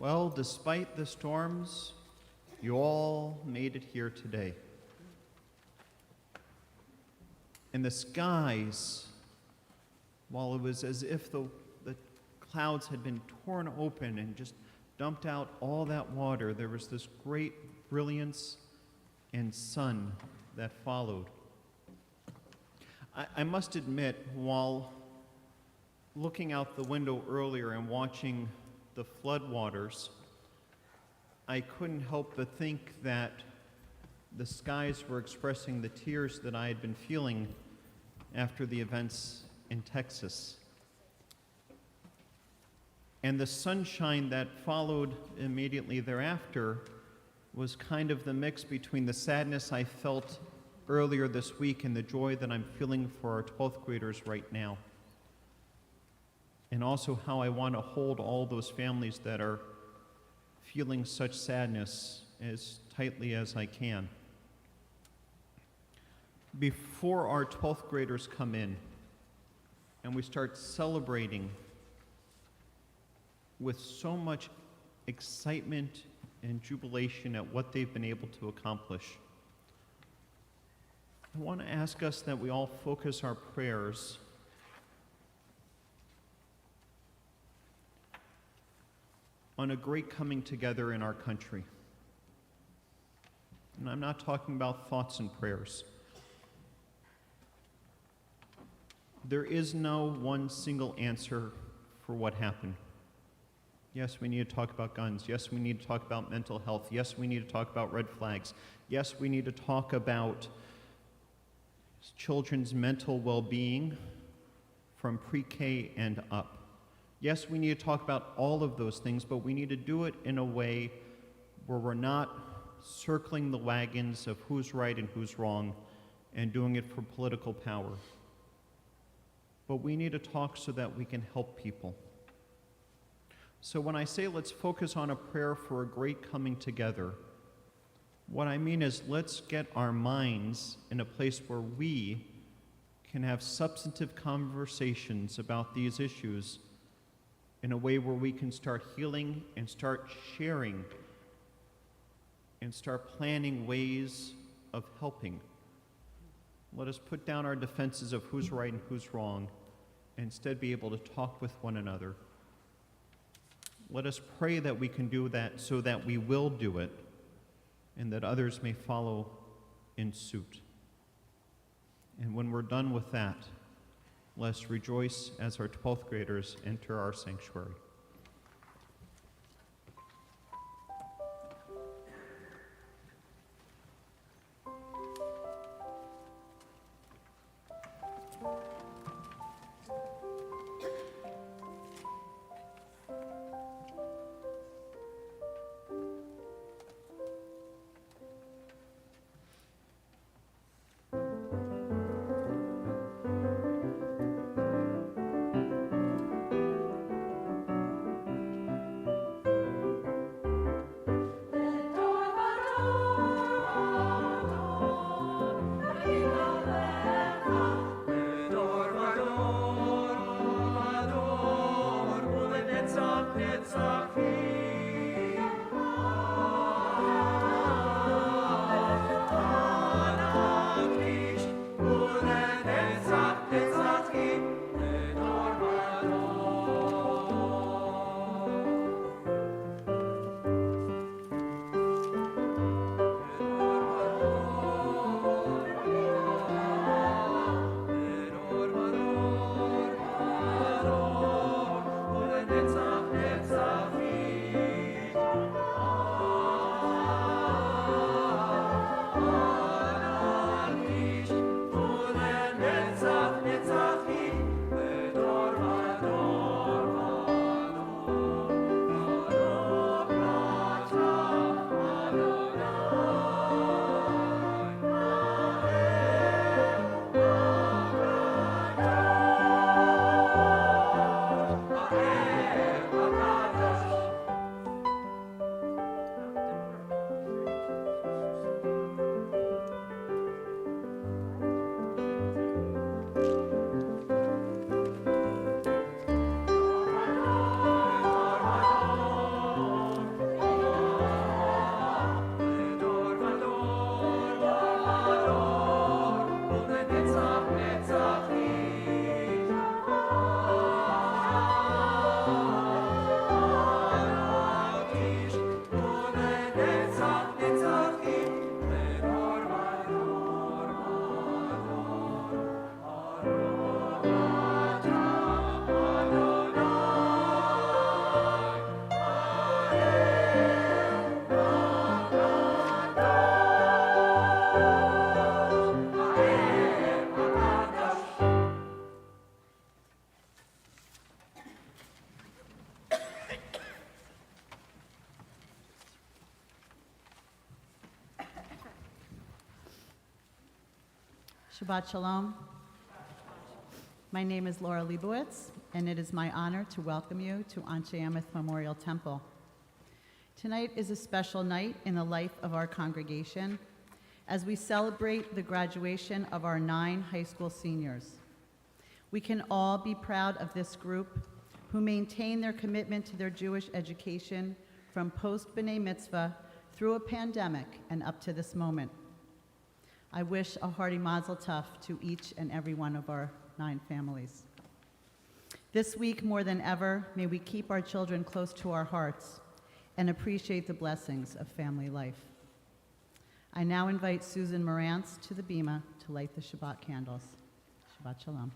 Well, despite the storms, you all made it here today. And the skies, while it was as if the clouds had been torn open and just dumped out all that water, there was this great brilliance and sun that followed. I must admit, while looking out the window earlier and watching the floodwaters, I couldn't help but think that the skies were expressing the tears that I had been feeling after the events in Texas. And the sunshine that followed immediately thereafter was kind of the mix between the sadness I felt earlier this week and the joy that I'm feeling for our 12th graders right now. And also how I want to hold all those families that are feeling such sadness as tightly as I can. Before our 12th graders come in and we start celebrating with so much excitement and jubilation at what they've been able to accomplish. I want to ask us that we all focus our prayers on a great coming together in our country. And I'm not talking about thoughts and prayers. There is no one single answer for what happened. Yes, we need to talk about guns. Yes, we need to talk about mental health. Yes, we need to talk about red flags. Yes, we need to talk about children's mental well-being from pre-K and up. Yes, we need to talk about all of those things, but we need to do it in a way where we're not circling the wagons of who's right and who's wrong and doing it for political power. But we need to talk so that we can help people. So when I say let's focus on a prayer for a great coming together, what I mean is let's get our minds in a place where we can have substantive conversations about these issues in a way where we can start healing and start sharing and start planning ways of helping. Let us put down our defenses of who's right and who's wrong and instead be able to talk with one another. Let us pray that we can do that so that we will do it and that others may follow in suit. And when we're done with that, let us rejoice as our 12th graders enter our sanctuary. Shabbat Shalom. My name is Laura Leibowitz, and it is my honor to welcome you to Anshe Ameth Memorial Temple. Tonight is a special night in the life of our congregation as we celebrate the graduation of our 9 high school seniors. We can all be proud of this group who maintain their commitment to their Jewish education from post-B'nai Mitzvah through a pandemic and up to this moment. I wish a hearty mazel tov to each and every one of our 9 families. This week, more than ever, may we keep our children close to our hearts and appreciate the blessings of family life. I now invite Susan Morantz to the bima to light the Shabbat candles. Shabbat Shalom.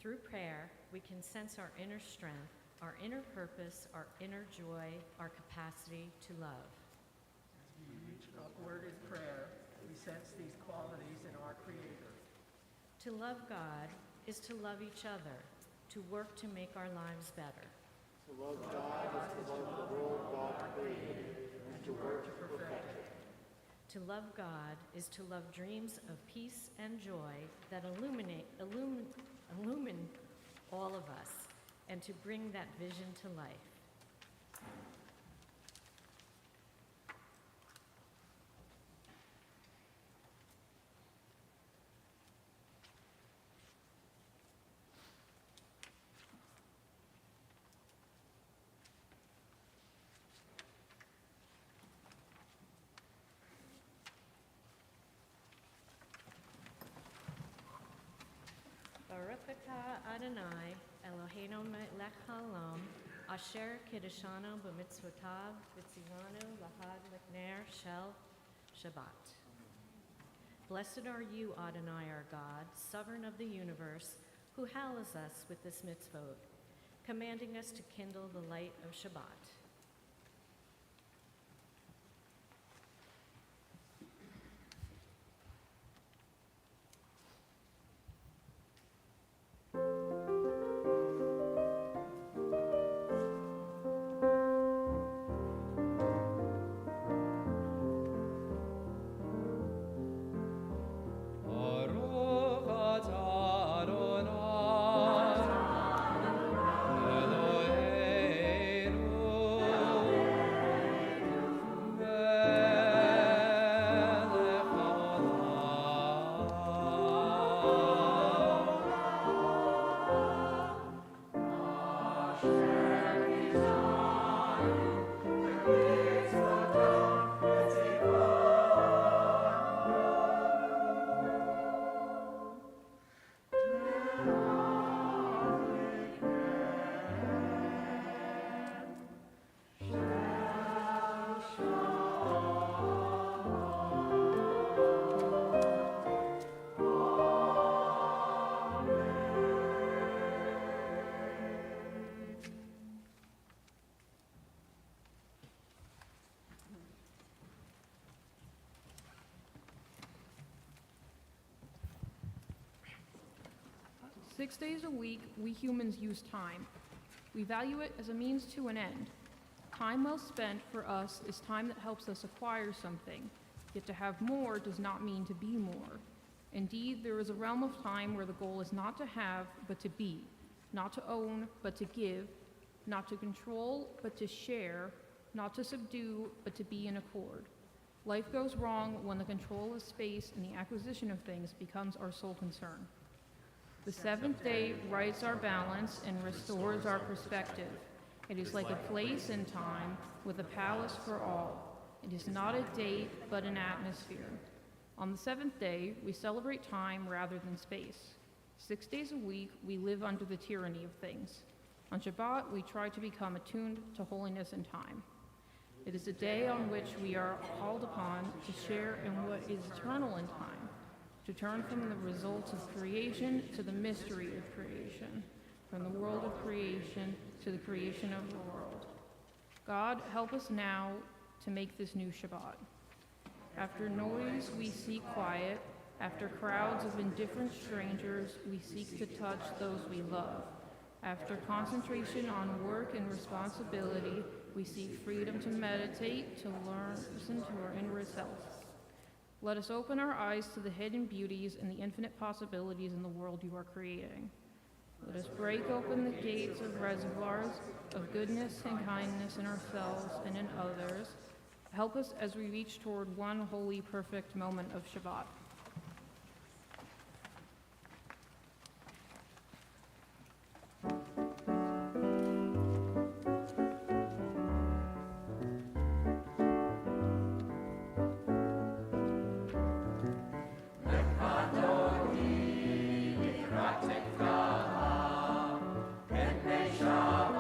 Through prayer, we can sense our inner strength, our inner purpose, our inner joy, our capacity to love. As we reach upward in prayer, we sense these qualities in our Creator. To love God is to love each other, to work to make our lives better. To love God is to love the world God created and to work to perfect it. To love God is to love dreams of peace and joy that illumine all of us, and to bring that vision to life. Baruch atah Adonai, Eloheinu melech haolam, asher kiddushanu b'mitzvotav v'tzivanu lahad l'kner shel Shabbat. Blessed are you, Adonai, our God, sovereign of the universe, who hallows us with this mitzvot, commanding us to kindle the light of Shabbat. Six days a week, we humans use time. We value it as a means to an end. Time well spent for us is time that helps us acquire something, yet to have more does not mean to be more. Indeed, there is a realm of time where the goal is not to have, but to be, not to own, but to give, not to control, but to share, not to subdue, but to be in accord. Life goes wrong when the control of space and the acquisition of things becomes our sole concern. The seventh day rights our balance and restores our perspective. It is like a place and time with a palace for all. It is not a date, but an atmosphere. On the seventh day, we celebrate time rather than space. 6 days a week, we live under the tyranny of things. On Shabbat, we try to become attuned to holiness and time. It is a day on which we are called upon to share in what is eternal in time, to turn from the results of creation to the mystery of creation, from the world of creation to the creation of the world. God, help us now to make this new Shabbat. After noise, we seek quiet. After crowds of indifferent strangers, we seek to touch those we love. After concentration on work and responsibility, we seek freedom to meditate, to listen to our inward self. Let us open our eyes to the hidden beauties and the infinite possibilities in the world you are creating. Let us break open the gates of reservoirs of goodness and kindness in ourselves and in others. Help us as we reach toward one holy, perfect moment of Shabbat. Shabbat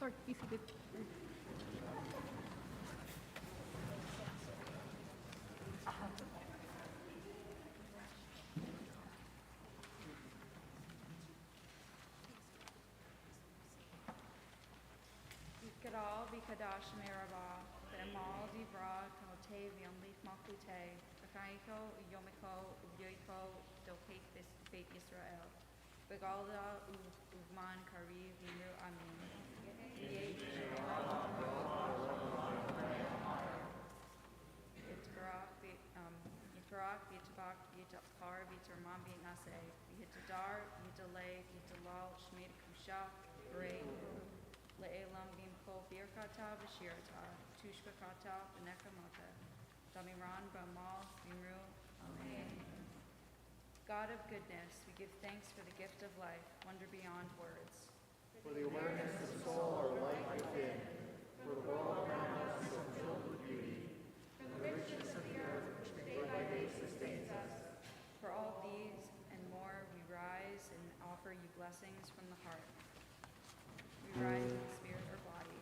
Sorry, be seated. Yikadal Vikadash Meraba, Bemal Divra, Konotavium Leaf Makute, Bakaiko, Yomiko, Ubyoiko, Dokek Beit Israel, Begalda Uvman Kari Vimru Amin. Yitbarak, Yitabak, Yitakar, Yitarman, Nase, Yitadar, Yitalay, Yitalal, Shmid Kusha, Ray, Le'elam Bimko, Birkata, Bashirata, Tushbakata, Benekamata, Damiran, Bamal, Bimru, Amen. God of goodness, we give thanks for the gift of life, wonder beyond words. For the awareness of soul or life within, for the world around us so filled with beauty, for the richness of the earth which day by day sustains us. For all these and more, we rise and offer you blessings from the heart. We rise in spirit or body.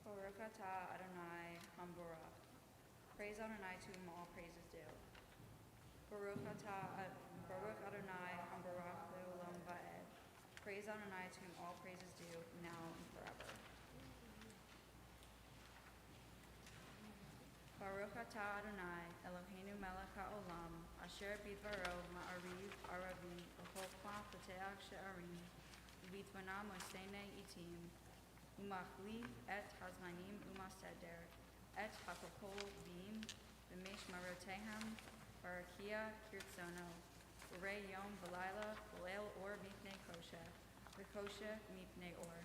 Baruch atah Adonai Hamburach. Praise Adonai, to whom all praise is due. Baruch Adonai Hamburach le'olam va'ed. Praise Adonai, to whom all praise is due, now and forever. Baruch atah Adonai Eloheinu melech ha'olam, asher bidvaro ma'ariv aravi, v'chokma p'teach she'arim, v'vitvana mosene itim, umachliv et hazmanim umaseder, et hakokol vim, v'mishmarotehem, barakia kirtzono, v'rei yom v'layla, v'leil or mipnei koshe, v'koshe mipnei or,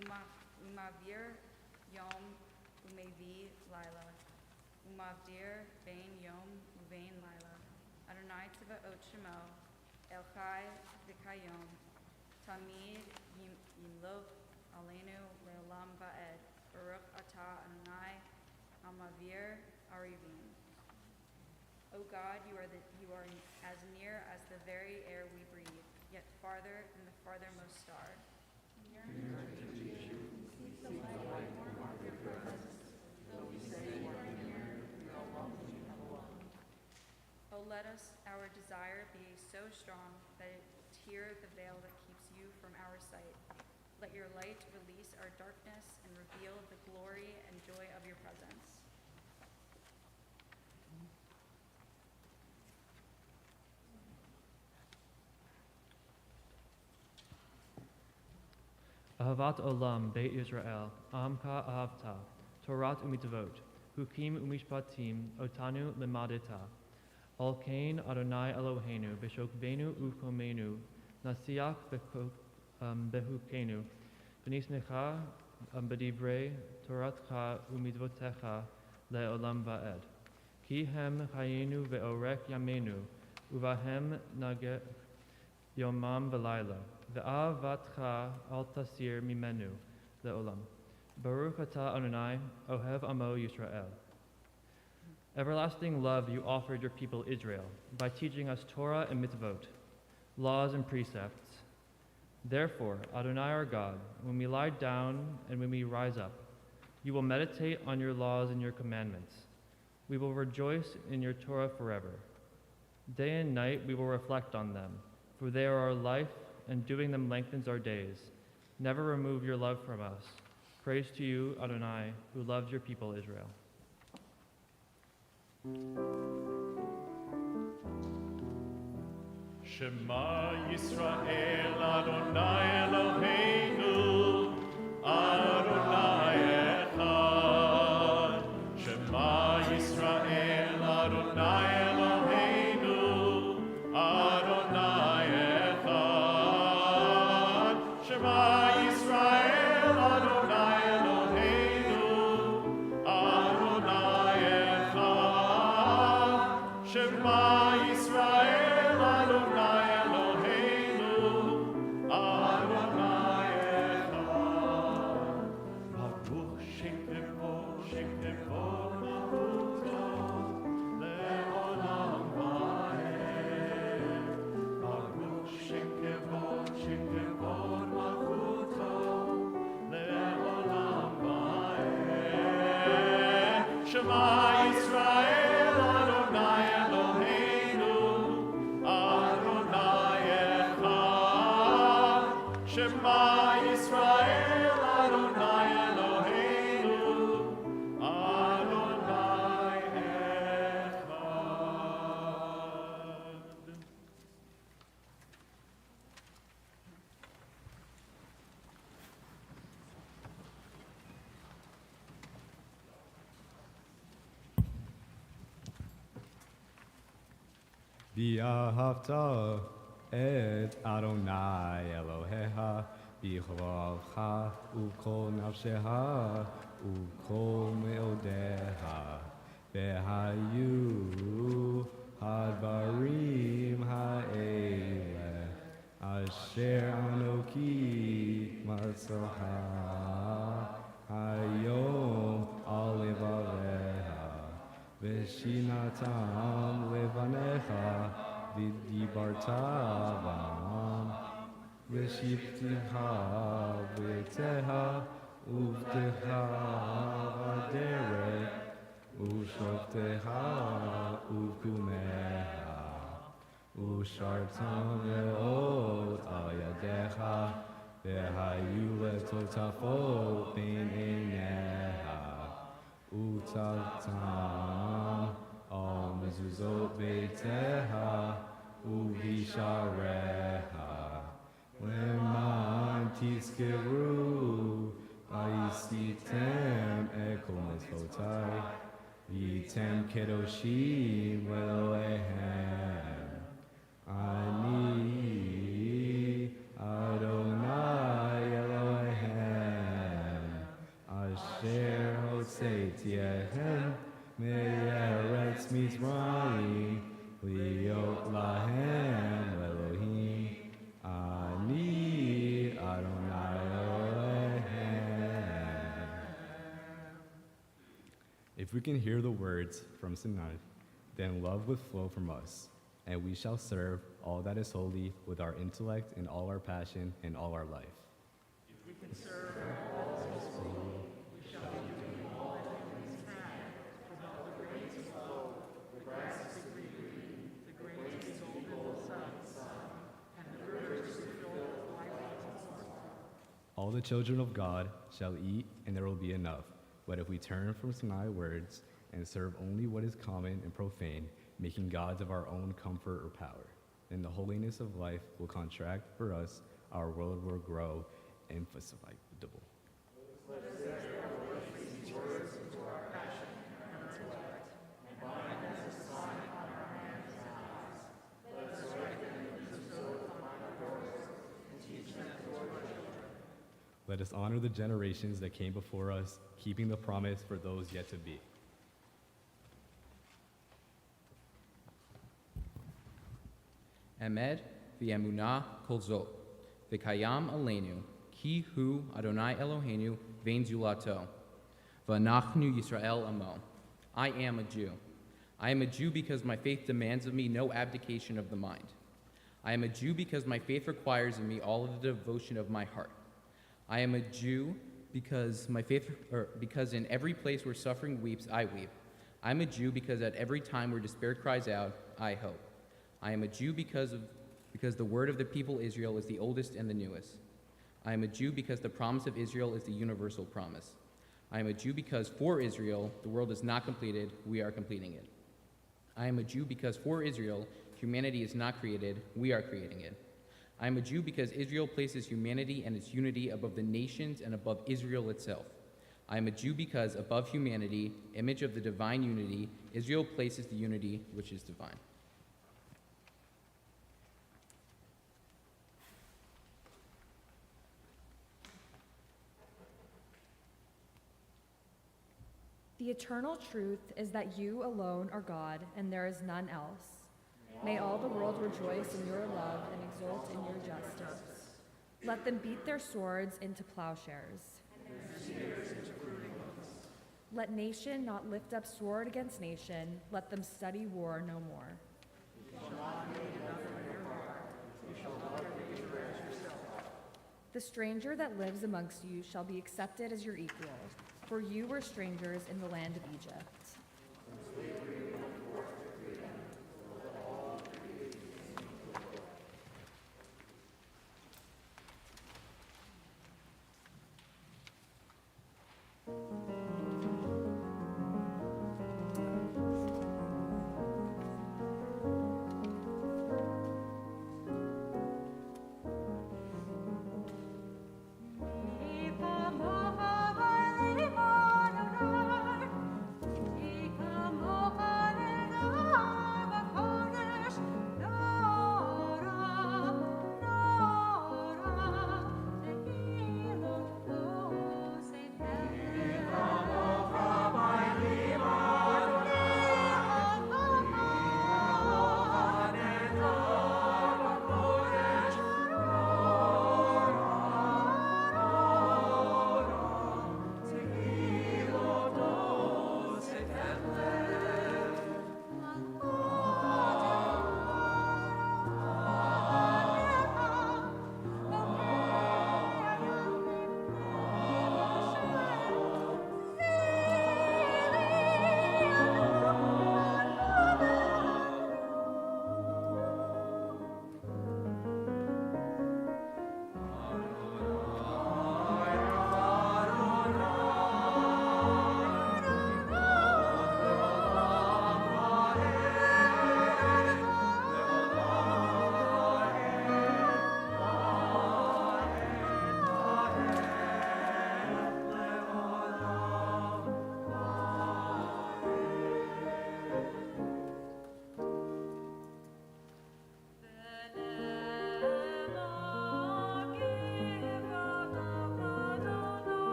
umavir yom umevi layla, umavdir vein yom uvein layla, Adonai tzvaot shemo, El Chai v'kayom, tamid yimlov Aleinu le'olam va'ed, Baruch atah Adonai, Amavir Arivim. O God, you are as near as the very air we breathe, yet farther than the farthermost star. O let us, our desire, be so strong that it tear the veil that keeps you from our sight. Let your light release our darkness and reveal the glory and joy of your presence. Ahavat olam Beit Yisrael, Amka ahavta, Torat umitzvot, Hukim umishpatim, Otanu limadita. Alkain Adonai Eloheinu, Beshokvenu ukomenu, Nasiach behukenu, Benisnecha bedivrei Toratcha umitzvotecha le'olam va'ed. Ki hem chayenu ve'orek yamenu, uvahem nage yomam v'layla. Ve'avatcha al tasir mimenu le'olam. Baruch atah Adonai, Ohev Amo Yisrael. Everlasting love you offered your people Israel by teaching us Torah and mitzvot, laws and precepts. Therefore, Adonai our God, when we lie down and when we rise up, you will meditate on your laws and your commandments. We will rejoice in your Torah forever. Day and night we will reflect on them, for they are our life, and doing them lengthens our days. Never remove your love from us. Praise to you, Adonai, who loves your people Israel. Shema Yisrael Adonai Eloheinu Adonai Echad. Shema Yisrael Adonai Eloheinu Adonai Echad. Shema Yisrael Adonai Eloheinu Adonai Echad. Shema Yisrael Adonai Eloheinu Adonai Echad. Baruch Shem Kevod Malchuto Le'olam Va'ed. Baruch Shem Kevod Malchuto Le'olam Va'ed. Shema Yisrael Adonai Eloheinu Adonai Echad. Shema Yisrael Adonai Eloheinu Adonai Echad. V'ahavta et Adonai Elohecha b'chorcha u'kol nafshecha u'kol me'odecha v'hayu hadvarim ha'ele asher anoki matzocha hayom al levavecha V'shinatam levanecha v'dibarta b'am v'shifticha v'teha uvtecha v'derech u'shoftecha uvkumecha u'shartam le'od al yadecha v'hayu letotafot bein einecha Utatam al mezuzot beiteha uvishareha leman tizkeru vayisitem ekol mitzvotai yitem kedoshim veloehem ani Adonai Elohehem asher Seitiehem me'eretz Mitzrayim liot lahem Elohim ani Adonai Elohehem. If we can hear the words from Sinai, then love would flow from us, and we shall serve all that is holy with our intellect and all our passion and all our life. If we can serve all that is holy, we shall be doing all that we can, with all the grains flow, the grasses be green, the grains be golden in the sun, and the rivers be filled with life evermore. All the children of God shall eat, and there will be enough. But if we turn from Sinai words and serve only what is common and profane, making gods of our own comfort or power, then the holiness of life will contract for us, our world will grow invincible. Let us honor the generations that came before us, keeping the promise for those yet to be. Emed v'emunah kol zot, v'kayam aleinu, ki hu Adonai Eloheinu Vein Zulato. V'anachnu Yisrael Amo. I am a Jew. I am a Jew because my faith demands of me no abdication of the mind. I am a Jew because my faith requires of me all of the devotion of my heart. I am a Jew because because in every place where suffering weeps, I weep. I am a Jew because at every time where despair cries out, I hope. I am a Jew because the word of the people Israel is the oldest and the newest. I am a Jew because the promise of Israel is the universal promise. I am a Jew because for Israel, the world is not completed, we are completing it. I am a Jew because for Israel, humanity is not created, we are creating it. I am a Jew because Israel places humanity and its unity above the nations and above Israel itself. I am a Jew because above humanity, image of the divine unity, Israel places the unity which is divine. The eternal truth is that you alone are God, and there is none else. May all the world rejoice in your love and exult in your justice. Let them beat their swords into plowshares. Let nation not lift up sword against nation. Let them study war no more. The stranger that lives amongst you shall be accepted as your equal, for you were strangers in the land of Egypt.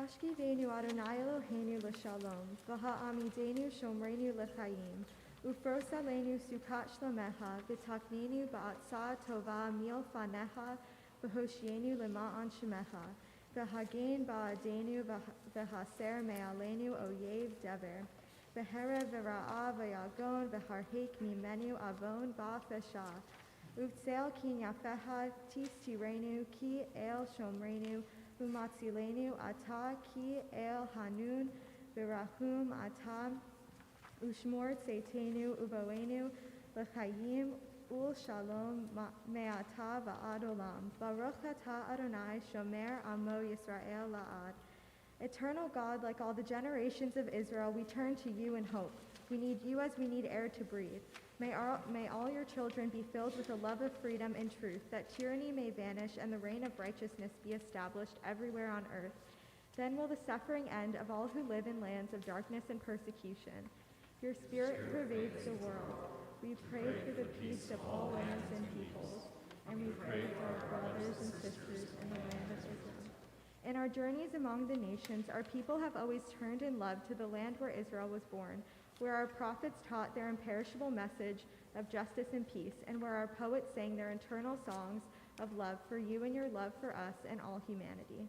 Hashkivenu Adonai Eloheinu l'shalom, v'ha'amidenu shomrenu l'chaim, ufrosalenu sukat shlomecha, v'taknenu ba'atsa tova mil fanecha, v'hoshienu lema'an shemecha, v'hagen ba'adenu v'haser me'alenu oyev dever, v'herev v'ra'a v'yagon v'harhek mimenu avon ba'fesha, uvtzel ki nyafeha tis tirenu ki el shomrenu, umatzilenu ata ki el hanun v'rahum atam ushmor tzeitenu uboenu l'chayim ul shalom me'ata va'ad olam. Baruch atah Adonai shomer amo Yisrael la'ad. Eternal God, like all the generations of Israel, we turn to you in hope. We need you as we need air to breathe. May all your children be filled with a love of freedom and truth, that tyranny may vanish and the reign of righteousness be established everywhere on earth. Then will the suffering end of all who live in lands of darkness and persecution. Your spirit pervades the world. We pray for the peace of all lands and peoples, and we pray for our brothers and sisters in the land of Israel. In our journeys among the nations, our people have always turned in love to the land where Israel was born, where our prophets taught their imperishable message of justice and peace, and where our poets sang their eternal songs of love for you and your love for us and all humanity.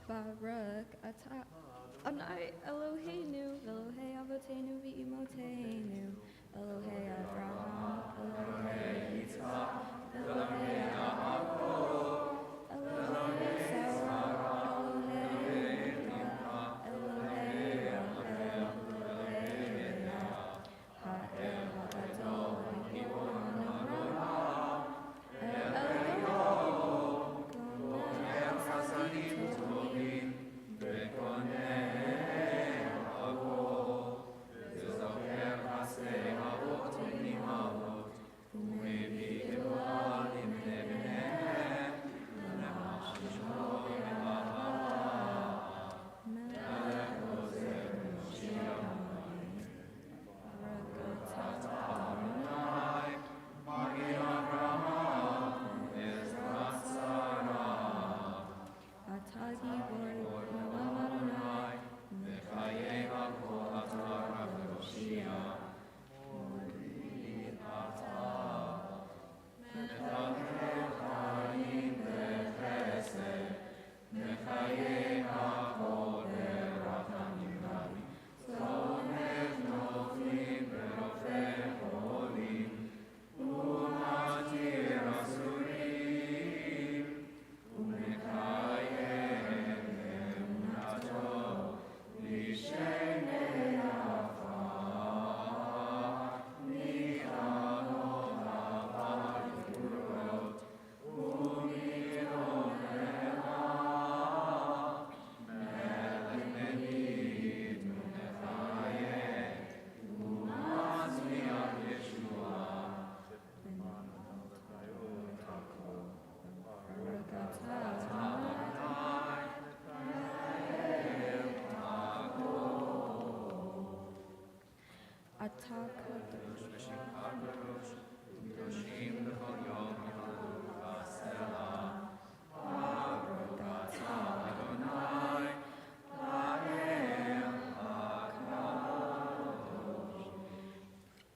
Baruch atah Adonai Eloheinu, Elohei Avotenu v'Imotenu, Elohei Avraham, Elohei Yitzchak, Elohei Yaakov, Elohei Sarah, Elohei Rivka, Elohei Rachel, Elohei Leah, Ha'el Ha'adol Ha'Gibor Ha'Nora, El Elyon, Gomer Chasadim Tovim,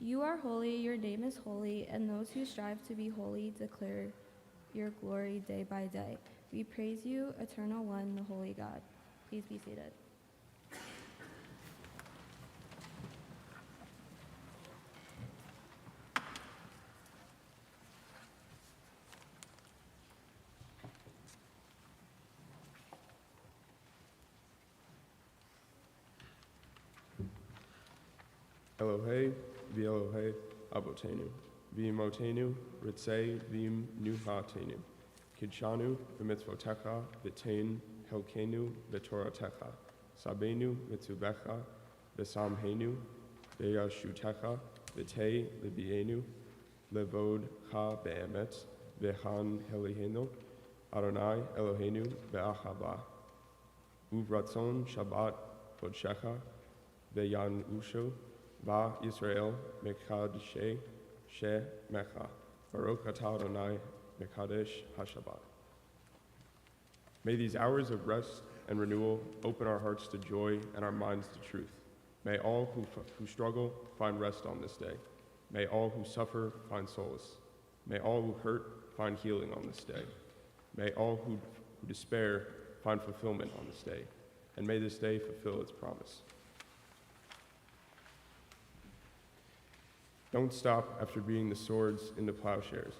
You are holy, your name is holy, and those who strive to be holy declare your glory day by day. We praise you, Eternal One, the Holy God. Please be seated. Elohei v'Elohei Avotenu, v'Imotenu ritzei v'im nuhatenu, kidshanu v'mitzvotecha v'tein helkenu v'toratecha, sabenu v'tzubecha v'samhenu v'yashutecha v'tei l'bienu, levod cha be'emet v'han helihenu, Adonai Eloheinu be'achava, uvratzon Shabbat kodshecha v'yan usho, Va Yisrael Mekadesh She Mecha, Baruch atah Adonai Mekadesh HaShabbat. May these hours of rest and renewal open our hearts to joy and our minds to truth. May all who struggle find rest on this day. May all who suffer find solace. May all who hurt find healing on this day. May all who despair find fulfillment on this day. And may this day fulfill its promise. Don't stop after beating the swords into plowshares.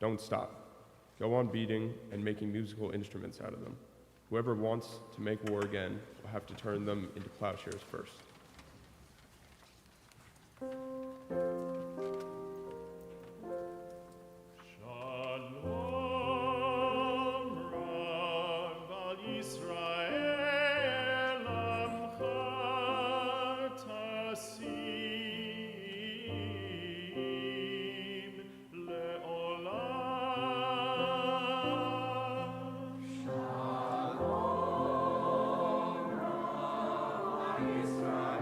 Don't stop. Go on beating and making musical instruments out of them. Whoever wants to make war again will have to turn them into plowshares first. Israel.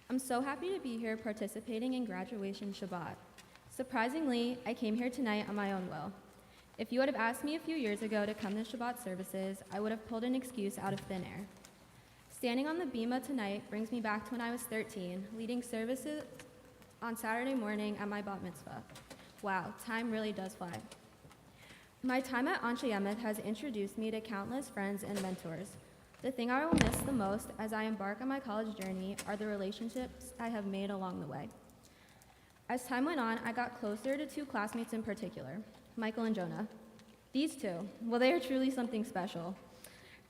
I'm so happy to be here participating in graduation Shabbat. Surprisingly, I came here tonight on my own will. If you would have asked me a few years ago to come to Shabbat services, I would have pulled an excuse out of thin air. Standing on the bima tonight brings me back to when I was 13, leading services on Saturday morning at my bat mitzvah. Wow, time really does fly. My time at Anshe Emeth has introduced me to countless friends and mentors. The thing I will miss the most as I embark on my college journey are the relationships I have made along the way. As time went on, I got closer to two classmates in particular, Michael and Jonah. These two, well, they are truly something special.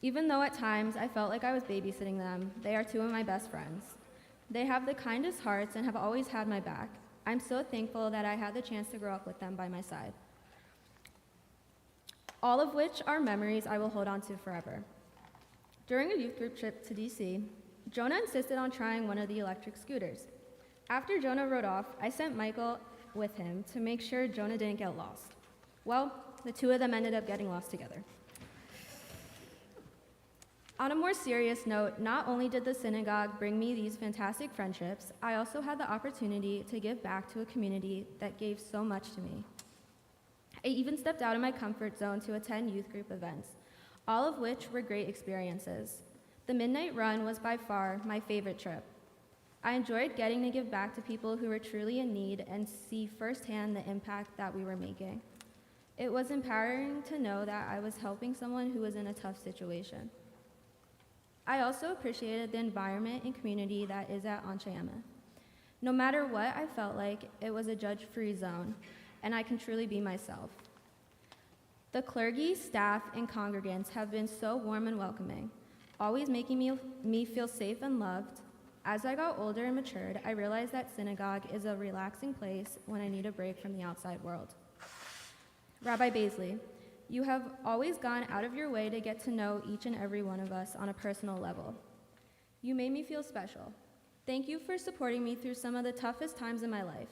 Even though at times I felt like I was babysitting them, they are two of my best friends. They have the kindest hearts and have always had my back. I'm so thankful that I had the chance to grow up with them by my side. All of which are memories I will hold on to forever. During a youth group trip to DC, Jonah insisted on trying one of the electric scooters. After Jonah rode off, I sent Michael with him to make sure Jonah didn't get lost. Well, the two of them ended up getting lost together. On a more serious note, not only did the synagogue bring me these fantastic friendships, I also had the opportunity to give back to a community that gave so much to me. I even stepped out of my comfort zone to attend youth group events, all of which were great experiences. The midnight run was by far my favorite trip. I enjoyed getting to give back to people who were truly in need and see firsthand the impact that we were making. It was empowering to know that I was helping someone who was in a tough situation. I also appreciated the environment and community that is at Anshe Emeth. No matter what I felt like, it was a judge-free zone, and I can truly be myself. The clergy, staff, and congregants have been so warm and welcoming, always making me feel safe and loved. As I got older and matured, I realized that synagogue is a relaxing place when I need a break from the outside world. Rabbi Baisley, you have always gone out of your way to get to know each and every one of us on a personal level. You made me feel special. Thank you for supporting me through some of the toughest times in my life.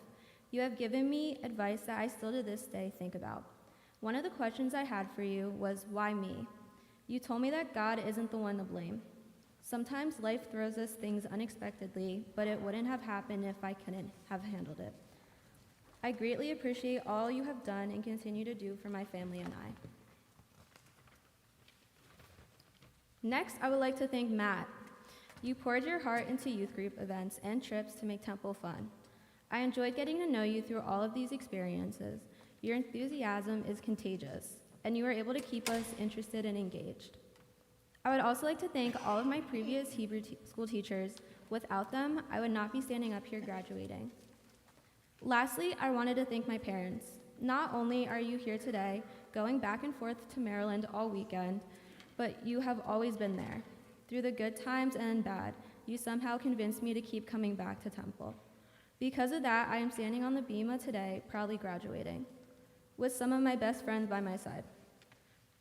You have given me advice that I still to this day think about. One of the questions I had for you was, why me? You told me that God isn't the one to blame. Sometimes life throws us things unexpectedly, but it wouldn't have happened if I couldn't have handled it. I greatly appreciate all you have done and continue to do for my family and I. Next, I would like to thank Matt. You poured your heart into youth group events and trips to make Temple fun. I enjoyed getting to know you through all of these experiences. Your enthusiasm is contagious, and you were able to keep us interested and engaged. I would also like to thank all of my previous Hebrew school teachers. Without them, I would not be standing up here graduating. Lastly, I wanted to thank my parents. Not only are you here today, going back and forth to Maryland all weekend, but you have always been there. Through the good times and bad, you somehow convinced me to keep coming back to Temple. Because of that, I am standing on the bima today, proudly graduating, with some of my best friends by my side.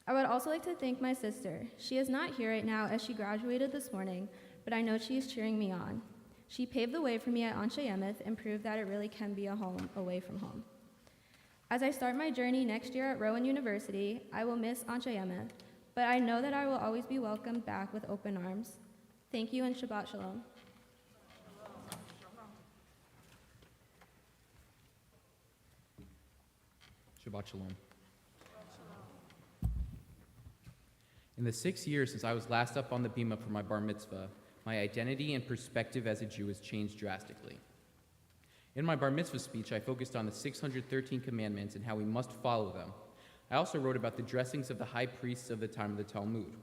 I would also like to thank my sister. She is not here right now as she graduated this morning, but I know she is cheering me on. She paved the way for me at Anshe Emeth and proved that it really can be a home away from home. As I start my journey next year at Rowan University, I will miss Anshe Emeth, but I know that I will always be welcomed back with open arms. Thank you and Shabbat Shalom. Shabbat Shalom. In the 6 years since I was last up on the bima for my bar mitzvah, my identity and perspective as a Jew has changed drastically. In my bar mitzvah speech, I focused on the 613 commandments and how we must follow them. I also wrote about the dressings of the high priests of the time of the Talmud.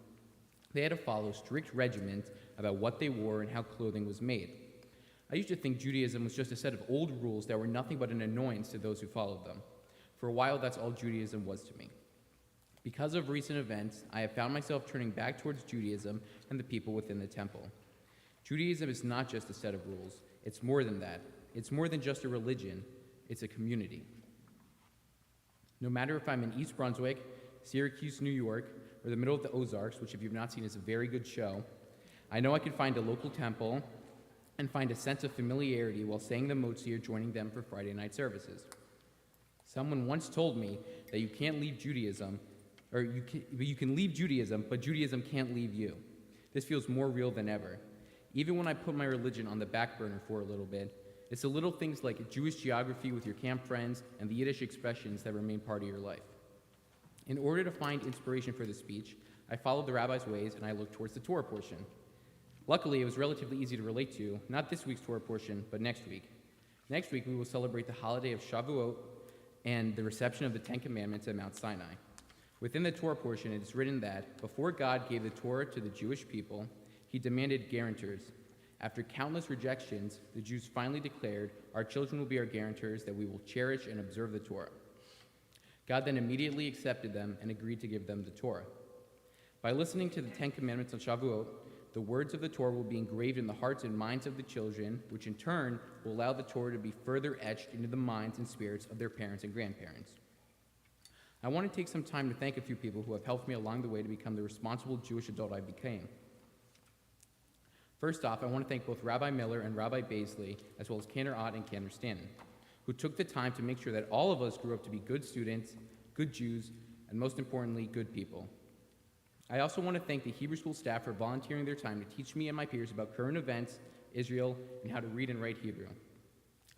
They had to follow strict regiment about what they wore and how clothing was made. I used to think Judaism was just a set of old rules that were nothing but an annoyance to those who followed them. For a while, that's all Judaism was to me. Because of recent events, I have found myself turning back towards Judaism and the people within the temple. Judaism is not just a set of rules. It's more than that. It's more than just a religion. It's a community. No matter if I'm in East Brunswick, Syracuse, New York, or the middle of the Ozarks, which if you've not seen is a very good show, I know I can find a local temple and find a sense of familiarity while saying the motzi or joining them for Friday night services. Someone once told me that you can't leave Judaism, or you can leave Judaism, but Judaism can't leave you. This feels more real than ever. Even when I put my religion on the back burner for a little bit, it's the little things like Jewish geography with your camp friends and the Yiddish expressions that remain part of your life. In order to find inspiration for the speech, I followed the rabbi's ways and I looked towards the Torah portion. Luckily, it was relatively easy to relate to, not this week's Torah portion, but next week. Next week, we will celebrate the holiday of Shavuot and the reception of the Ten Commandments at Mount Sinai. Within the Torah portion, it is written that before God gave the Torah to the Jewish people, he demanded guarantors. After countless rejections, the Jews finally declared, "Our children will be our guarantors, that we will cherish and observe the Torah." God then immediately accepted them and agreed to give them the Torah. By listening to the Ten Commandments on Shavuot, the words of the Torah will be engraved in the hearts and minds of the children, which in turn will allow the Torah to be further etched into the minds and spirits of their parents and grandparents. I want to take some time to thank a few people who have helped me along the way to become the responsible Jewish adult I became. First off, I want to thank both Rabbi Miller and Rabbi Baisley, as well as Cantor Ott and Cantor Stanton, who took the time to make sure that all of us grew up to be good students, good Jews, and most importantly, good people. I also want to thank the Hebrew School staff for volunteering their time to teach me and my peers about current events, Israel, and how to read and write Hebrew.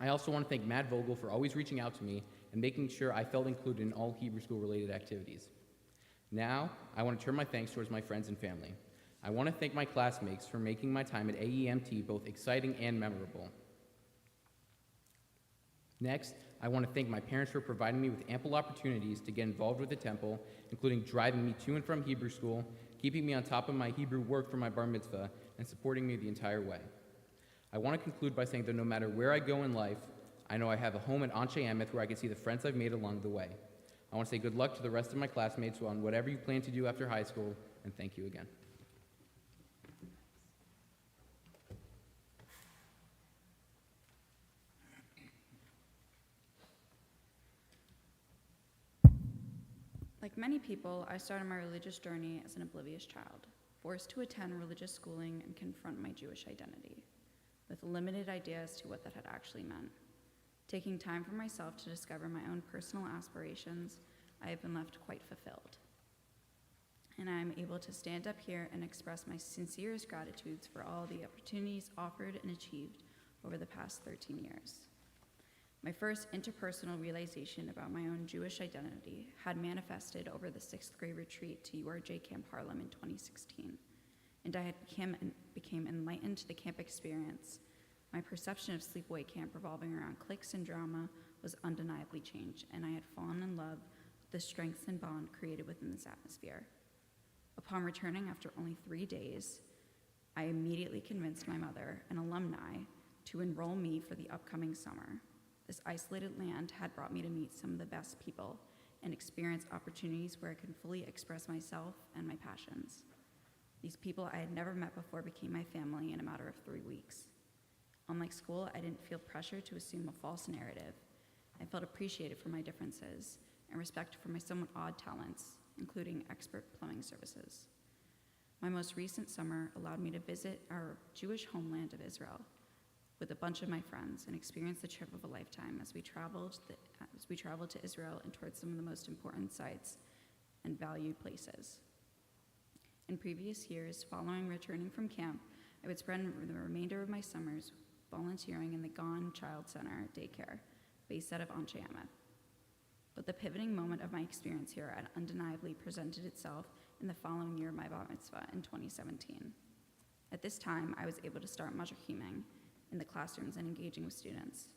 I also want to thank Matt Vogel for always reaching out to me and making sure I felt included in all Hebrew School-related activities. Now, I want to turn my thanks towards my friends and family. I want to thank my classmates for making my time at AEMT both exciting and memorable. Next, I want to thank my parents for providing me with ample opportunities to get involved with the temple, including driving me to and from Hebrew school, keeping me on top of my Hebrew work for my bar mitzvah, and supporting me the entire way. I want to conclude by saying that no matter where I go in life, I know I have a home at Anshe Emeth where I can see the friends I've made along the way. I want to say good luck to the rest of my classmates on whatever you plan to do after high school, and thank you again. Like many people, I started my religious journey as an oblivious child, forced to attend religious schooling and confront my Jewish identity, with limited idea as to what that had actually meant. Taking time for myself to discover my own personal aspirations, I have been left quite fulfilled. And I am able to stand up here and express my sincerest gratitudes for all the opportunities offered and achieved over the past 13 years. My first interpersonal realization about my own Jewish identity had manifested over the 6th grade retreat to URJ Camp Harlem in 2016, and I had became enlightened to the camp experience. My perception of sleepaway camp revolving around cliques and drama was undeniably changed, and I had fallen in love with the strength and bond created within this atmosphere. Upon returning after only 3 days, I immediately convinced my mother, an alumni, to enroll me for the upcoming summer. This isolated land had brought me to meet some of the best people and experience opportunities where I could fully express myself and my passions. These people I had never met before became my family in a matter of 3 weeks. Unlike school, I didn't feel pressure to assume a false narrative. I felt appreciated for my differences and respected for my somewhat odd talents, including expert plumbing services. My most recent summer allowed me to visit our Jewish homeland of Israel with a bunch of my friends and experience the trip of a lifetime as we traveled to Israel and towards some of the most important sites and valued places. In previous years, following returning from camp, I would spend the remainder of my summers volunteering in the Gone Child Center daycare, based out of Anshe Emeth. But the pivoting moment of my experience here had undeniably presented itself in the following year of my bar mitzvah in 2017. At this time, I was able to start madrachiming in the classrooms and engaging with students.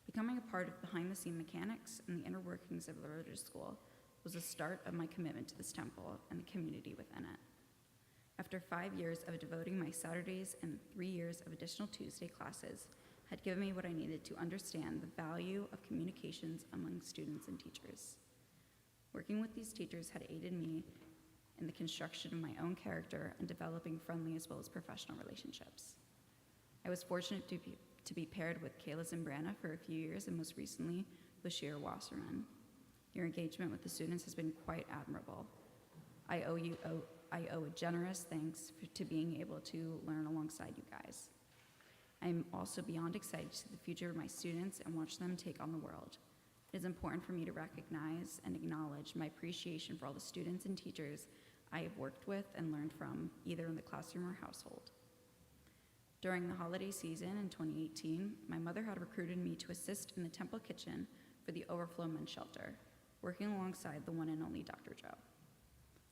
Becoming a part of behind-the-scene mechanics and the inner workings of the religious school was the start of my commitment to this temple and the community within it. After 5 years of devoting my Saturdays and 3 years of additional Tuesday classes had given me what I needed to understand the value of communications among students and teachers. Working with these teachers had aided me in the construction of my own character and developing friendly as well as professional relationships. I was fortunate to be paired with Kayla Zimbrana for a few years and most recently with Shira Wasserman. Your engagement with the students has been quite admirable. I owe a generous thanks to being able to learn alongside you guys. I am also beyond excited to see the future of my students and watch them take on the world. It is important for me to recognize and acknowledge my appreciation for all the students and teachers I have worked with and learned from, either in the classroom or household. During the holiday season in 2018, my mother had recruited me to assist in the temple kitchen for the Overflow Men's Shelter, working alongside the one and only Dr. Joe.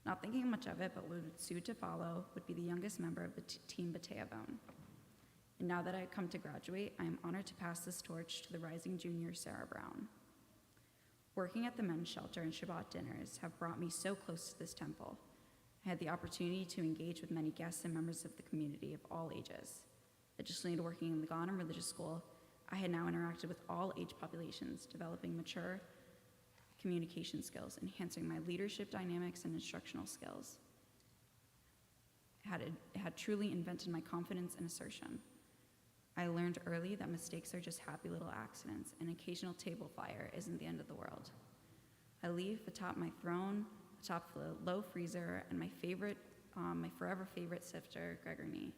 Not thinking much of it, but what would soon to follow would be the youngest member of the Team Bateavon. And now that I come to graduate, I am honored to pass this torch to the rising junior Sarah Brown. Working at the men's shelter and Shabbat dinners have brought me so close to this temple. I had the opportunity to engage with many guests and members of the community of all ages. Additionally to working in the Ghana religious school, I had now interacted with all age populations, developing mature communication skills, enhancing my leadership dynamics and instructional skills. It had truly invented my confidence and assertion. I learned early that mistakes are just happy little accidents, and occasional table fire isn't the end of the world. I leave atop my throne, atop the low freezer, and my forever favorite sifter, Gregory.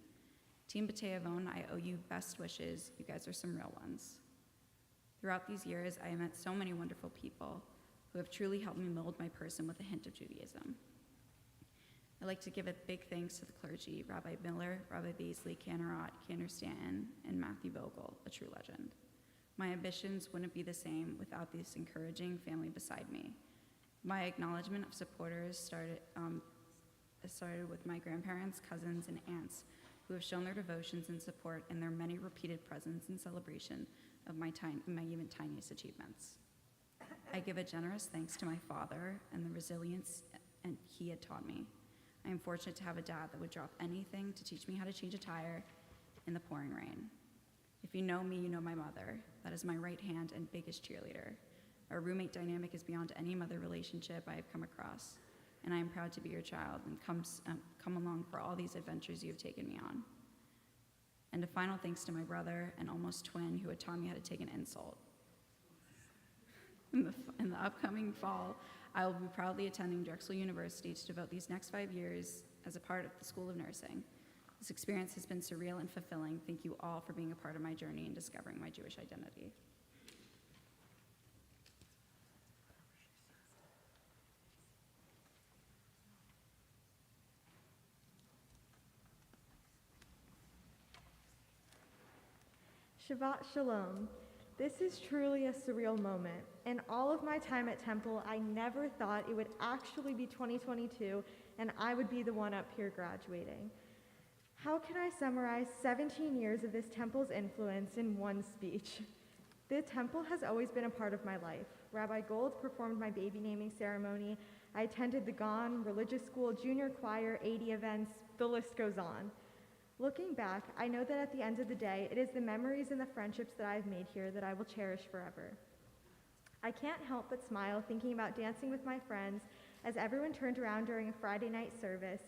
Team Bateavon, I owe you best wishes. You guys are some real ones. Throughout these years, I have met so many wonderful people who have truly helped me mold my person with a hint of Judaism. I'd like to give a big thanks to the clergy, Rabbi Miller, Rabbi Baisley, Canarot, Cantor Stanton, and Matthew Vogel, a true legend. My ambitions wouldn't be the same without this encouraging family beside me. My acknowledgement of supporters started with my grandparents, cousins, and aunts who have shown their devotions and support in their many repeated presence and celebration of my even tiniest achievements. I give a generous thanks to my father and the resilience he had taught me. I am fortunate to have a dad that would drop anything to teach me how to change a tire in the pouring rain. If you know me, you know my mother. That is my right hand and biggest cheerleader. Our roommate dynamic is beyond any mother relationship I have come across, and I am proud to be your child and come along for all these adventures you have taken me on. And a final thanks to my brother and almost twin who had taught me how to take an insult. In the upcoming fall, I will be proudly attending Drexel University to devote these next 5 years as a part of the School of Nursing. This experience has been surreal and fulfilling. Thank you all for being a part of my journey in discovering my Jewish identity. Shabbat Shalom. This is truly a surreal moment. In all of my time at Temple, I never thought it would actually be 2022 and I would be the one up here graduating. How can I summarize 17 years of this Temple's influence in one speech? The Temple has always been a part of my life. Rabbi Gold performed my baby naming ceremony. I attended the GON, religious school, junior choir, 80 events, the list goes on. Looking back, I know that at the end of the day, it is the memories and the friendships that I have made here that I will cherish forever. I can't help but smile thinking about dancing with my friends as everyone turned around during a Friday night service,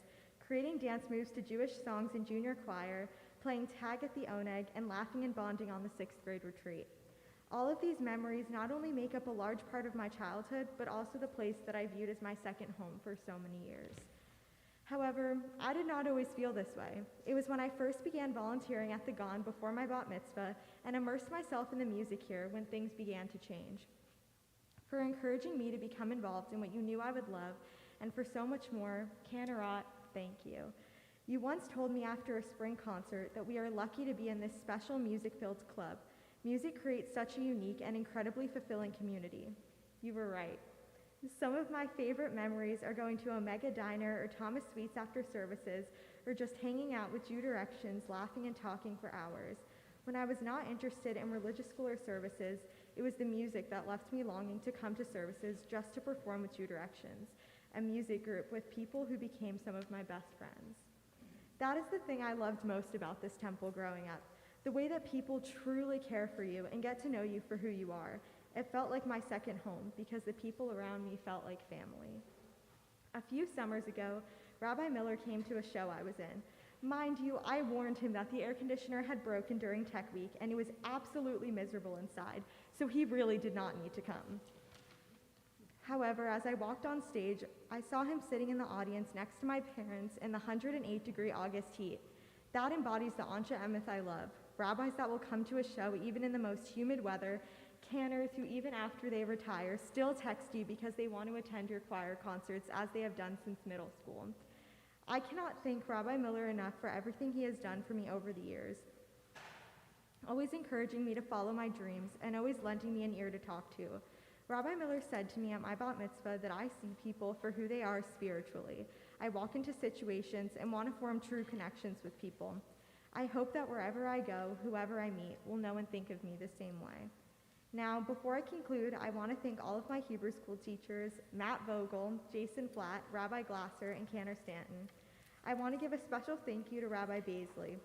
creating dance moves to Jewish songs in junior choir, playing tag at the Oneg, and laughing and bonding on the 6th grade retreat. All of these memories not only make up a large part of my childhood, but also the place that I viewed as my second home for so many years. However, I did not always feel this way. It was when I first began volunteering at the GON before my bat mitzvah and immersed myself in the music here when things began to change. For encouraging me to become involved in what you knew I would love, and for so much more, Canarot, thank you. You once told me after a spring concert that we are lucky to be in this special music-filled club. Music creates such a unique and incredibly fulfilling community. You were right. Some of my favorite memories are going to Omega Diner or Thomas Sweets after services, or just hanging out with Jew Directions, laughing and talking for hours. When I was not interested in religious school or services, it was the music that left me longing to come to services just to perform with Jew Directions, a music group with people who became some of my best friends. That is the thing I loved most about this temple growing up, the way that people truly care for you and get to know you for who you are. It felt like my second home because the people around me felt like family. A few summers ago, Rabbi Miller came to a show I was in. Mind you, I warned him that the air conditioner had broken during Tech Week and it was absolutely miserable inside, so he really did not need to come. However, as I walked on stage, I saw him sitting in the audience next to my parents in the 108-degree August heat. That embodies the Anshe Emeth I love, rabbis that will come to a show even in the most humid weather, canners who even after they retire still text you because they want to attend your choir concerts as they have done since middle school. I cannot thank Rabbi Miller enough for everything he has done for me over the years. always encouraging me to follow my dreams, and always lending me an ear to talk to. Rabbi Miller said to me at my bat mitzvah that I see people for who they are spiritually. I walk into situations and want to form true connections with people. I hope that wherever I go, whoever I meet will know and think of me the same way. Now, before I conclude, I want to thank all of my Hebrew school teachers, Matt Vogel, Jason Flatt, Rabbi Glasser, and Cantor Stanton. I want to give a special thank you to Rabbi Baisley.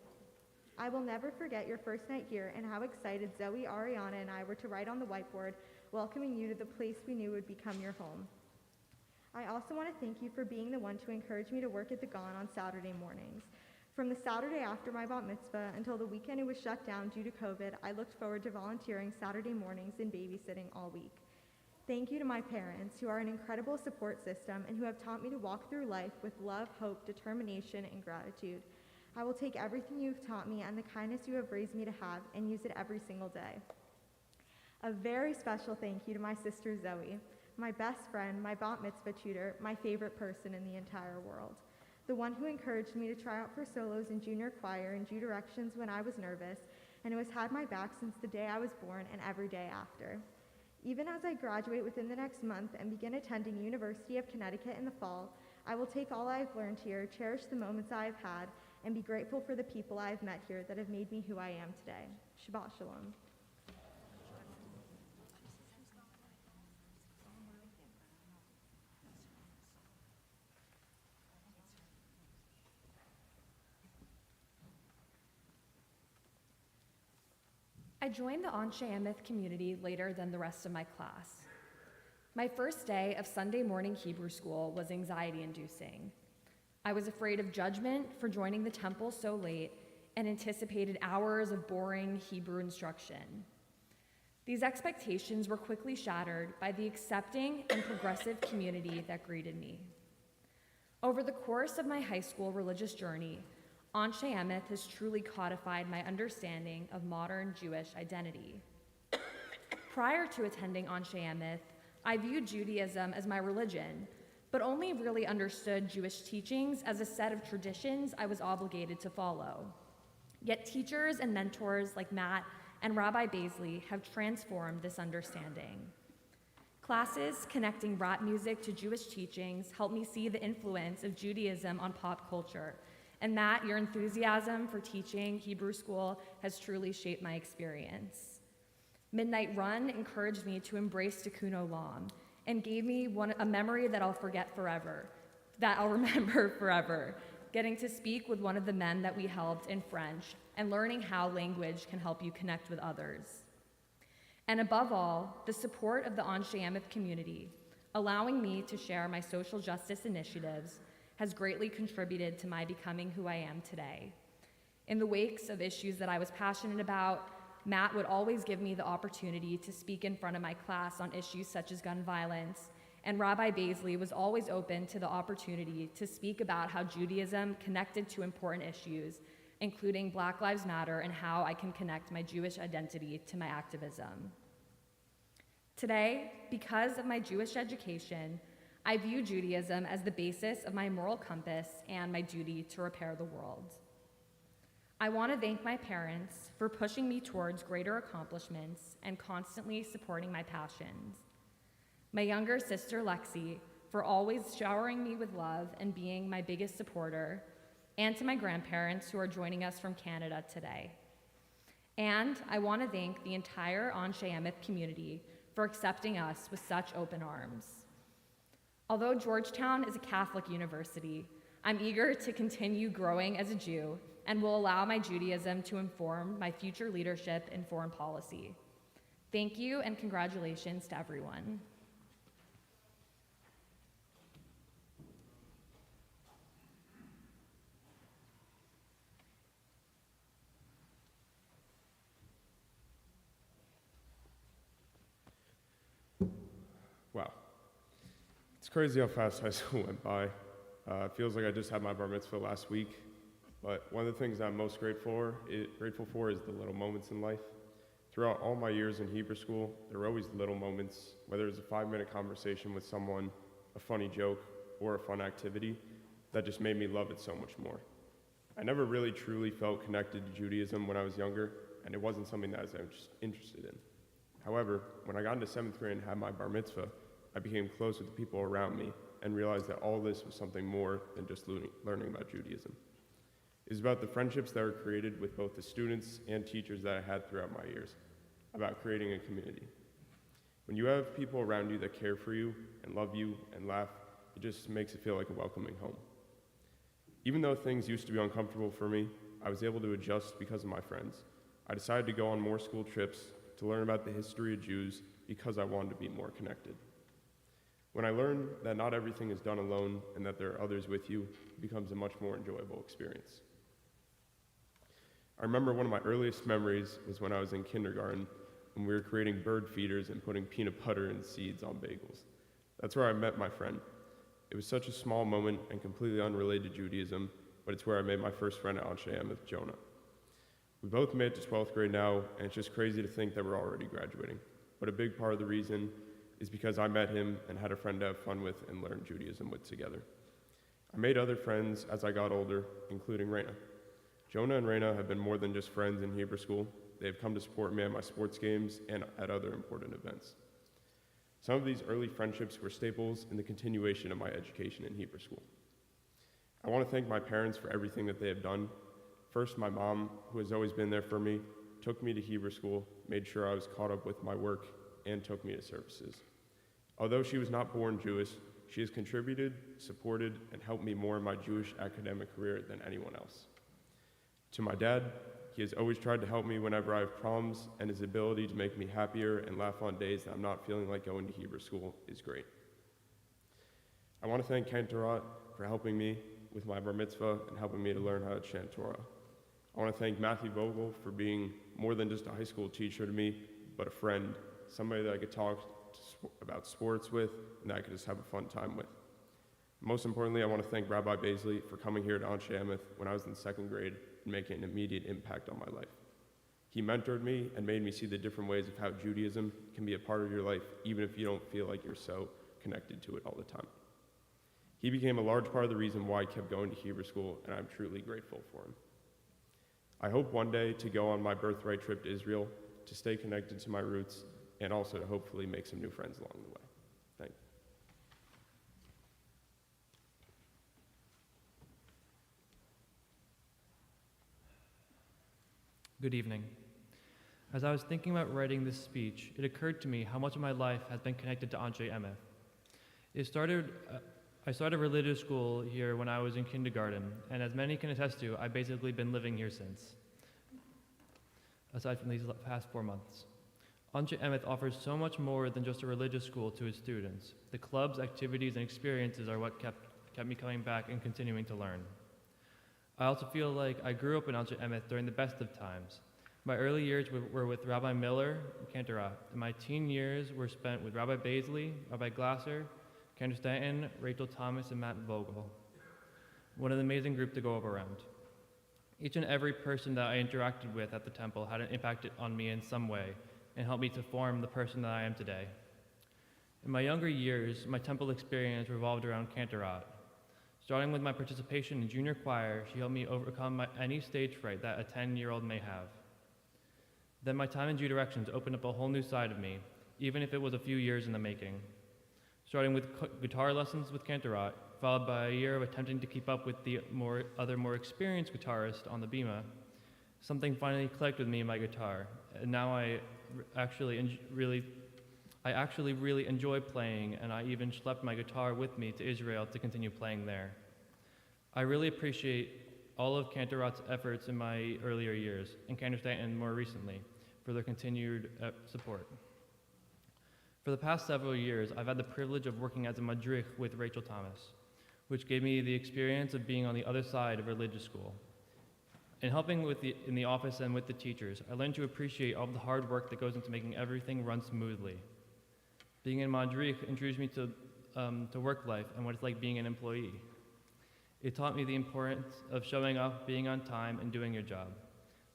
I will never forget your first night here and how excited Zoe, Ariana, and I were to write on the whiteboard, welcoming you to the place we knew would become your home. I also want to thank you for being the one to encourage me to work at the Gone on Saturday mornings. From the Saturday after my bat mitzvah until the weekend it was shut down due to COVID, I looked forward to volunteering Saturday mornings and babysitting all week. Thank you to my parents, who are an incredible support system and who have taught me to walk through life with love, hope, determination, and gratitude. I will take everything you've taught me and the kindness you have raised me to have and use it every single day. A very special thank you to my sister Zoe, my best friend, my bat mitzvah tutor, my favorite person in the entire world. The one who encouraged me to try out for solos in junior choir and do directions when I was nervous, and who has had my back since the day I was born and every day after. Even as I graduate within the next month and begin attending University of Connecticut in the fall, I will take all I have learned here, cherish the moments I have had, and be grateful for the people I have met here that have made me who I am today. Shabbat Shalom. I joined the Anshe Emeth community later than the rest of my class. My first day of Sunday morning Hebrew school was anxiety-inducing. I was afraid of judgment for joining the temple so late and anticipated hours of boring Hebrew instruction. These expectations were quickly shattered by the accepting and progressive community that greeted me. Over the course of my high school religious journey, Anshe Emeth has truly codified my understanding of modern Jewish identity. Prior to attending Anshe Emeth, I viewed Judaism as my religion, but only really understood Jewish teachings as a set of traditions I was obligated to follow. Yet teachers and mentors like Matt and Rabbi Baisley have transformed this understanding. Classes connecting rap music to Jewish teachings helped me see the influence of Judaism on pop culture. And Matt, your enthusiasm for teaching Hebrew school has truly shaped my experience. Midnight Run encouraged me to embrace Tikkun Olam and gave me a memory that I'll remember forever, getting to speak with one of the men that we helped in French and learning how language can help you connect with others. And above all, the support of the Anshe Emeth community, allowing me to share my social justice initiatives, has greatly contributed to my becoming who I am today. In the wakes of issues that I was passionate about, Matt would always give me the opportunity to speak in front of my class on issues such as gun violence, and Rabbi Baisley was always open to the opportunity to speak about how Judaism connected to important issues, including Black Lives Matter and how I can connect my Jewish identity to my activism. Today, because of my Jewish education, I view Judaism as the basis of my moral compass and my duty to repair the world. I want to thank my parents for pushing me towards greater accomplishments and constantly supporting my passions. My younger sister, Lexi, for always showering me with love and being my biggest supporter, and to my grandparents who are joining us from Canada today. And I want to thank the entire Anshe Emeth community for accepting us with such open arms. Although Georgetown is a Catholic university, I'm eager to continue growing as a Jew and will allow my Judaism to inform my future leadership in foreign policy. Thank you and congratulations to everyone. Wow. It's crazy how fast high school went by. It feels like I just had my bar mitzvah last week. But one of the things I'm most grateful for is the little moments in life. Throughout all my years in Hebrew school, there were always little moments, whether it was a 5-minute conversation with someone, a funny joke, or a fun activity, that just made me love it so much more. I never really truly felt connected to Judaism when I was younger and it wasn't something that I was interested in. However, when I got into 7th grade and had my bar mitzvah, I became close with the people around me and realized that all this was something more than just learning about Judaism. It was about the friendships that were created with both the students and teachers that I had throughout my years, about creating a community. When you have people around you that care for you and love you and laugh, it just makes it feel like a welcoming home. Even though things used to be uncomfortable for me, I was able to adjust because of my friends. I decided to go on more school trips to learn about the history of Jews because I wanted to be more connected. When I learned that not everything is done alone and that there are others with you, it becomes a much more enjoyable experience. I remember one of my earliest memories was when I was in kindergarten when we were creating bird feeders and putting peanut butter and seeds on bagels. That's where I met my friend. It was such a small moment and completely unrelated to Judaism, but it's where I made my first friend at Anshe Emeth, Jonah. We both made it to 12th grade now, and it's just crazy to think that we're already graduating. But a big part of the reason is because I met him and had a friend to have fun with and learn Judaism with together. I made other friends as I got older, including Raina. Jonah and Raina have been more than just friends in Hebrew school. They have come to support me at my sports games and at other important events. Some of these early friendships were staples in the continuation of my education in Hebrew school. I want to thank my parents for everything that they have done. First, my mom, who has always been there for me, took me to Hebrew school, made sure I was caught up with my work, and took me to services. Although she was not born Jewish, she has contributed, supported, and helped me more in my Jewish academic career than anyone else. To my dad, he has always tried to help me whenever I have problems, and his ability to make me happier and laugh on days that I'm not feeling like going to Hebrew school is great. I want to thank Ken Torah for helping me with my bar mitzvah and helping me to learn how to chant Torah. I want to thank Matthew Vogel for being more than just a high school teacher to me, but a friend, somebody that I could talk about sports with and that I could just have a fun time with. Most importantly, I want to thank Rabbi Baisley for coming here to Anshe Emeth when I was in 2nd grade and making an immediate impact on my life. He mentored me and made me see the different ways of how Judaism can be a part of your life, even if you don't feel like you're so connected to it all the time. He became a large part of the reason why I kept going to Hebrew school, and I'm truly grateful for him. I hope one day to go on my birthright trip to Israel, to stay connected to my roots, and also to hopefully make some new friends along the way. Thank you. Good evening. As I was thinking about writing this speech, it occurred to me how much of my life has been connected to Anshe Emeth. I started religious school here when I was in kindergarten, and as many can attest to, I've basically been living here since, aside from these past 4 months. Anshe Emeth offers so much more than just a religious school to its students. The clubs, activities, and experiences are what kept me coming back and continuing to learn. I also feel like I grew up in Anshe Emeth during the best of times. My early years were with Rabbi Miller and Cantorah, and my teen years were spent with Rabbi Baisley, Rabbi Glasser, Cantor Stanton, Rachel Thomas, and Matt Vogel. What an amazing group to go around. Each and every person that I interacted with at the temple had an impact on me in some way and helped me to form the person that I am today. In my younger years, my temple experience revolved around Cantorah. Starting with my participation in junior choir, she helped me overcome any stage fright that a 10-year-old may have. Then my time in Jew Directions opened up a whole new side of me, even if it was a few years in the making. Starting with guitar lessons with Cantorah, followed by a year of attempting to keep up with the other more experienced guitarists on the bima, something finally clicked with me and my guitar, and now I actually really enjoy playing, and I even schlepped my guitar with me to Israel to continue playing there. I really appreciate all of Cantorah's efforts in my earlier years, and Cantor Stanton more recently, for their continued support. For the past several years, I've had the privilege of working as a madrich with Rachel Thomas, which gave me the experience of being on the other side of religious school. In helping in the office and with the teachers, I learned to appreciate all the hard work that goes into making everything run smoothly. Being in madrich introduced me to work life and what it's like being an employee. It taught me the importance of showing up, being on time, and doing your job.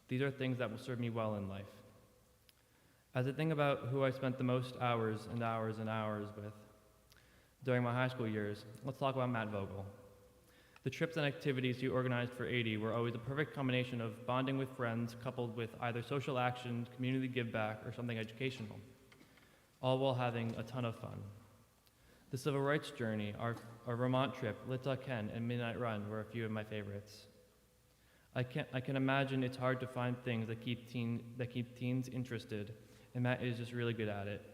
These are things that will serve me well in life. As I think about who I spent the most hours and hours and hours with during my high school years, let's talk about Matt Vogel. The trips and activities you organized for 80 were always a perfect combination of bonding with friends coupled with either social action, community give back, or something educational, all while having a ton of fun. The civil rights journey, our Vermont trip, Little Ken, and Midnight Run were a few of my favorites. I can imagine it's hard to find things that keep teens interested, and Matt is just really good at it.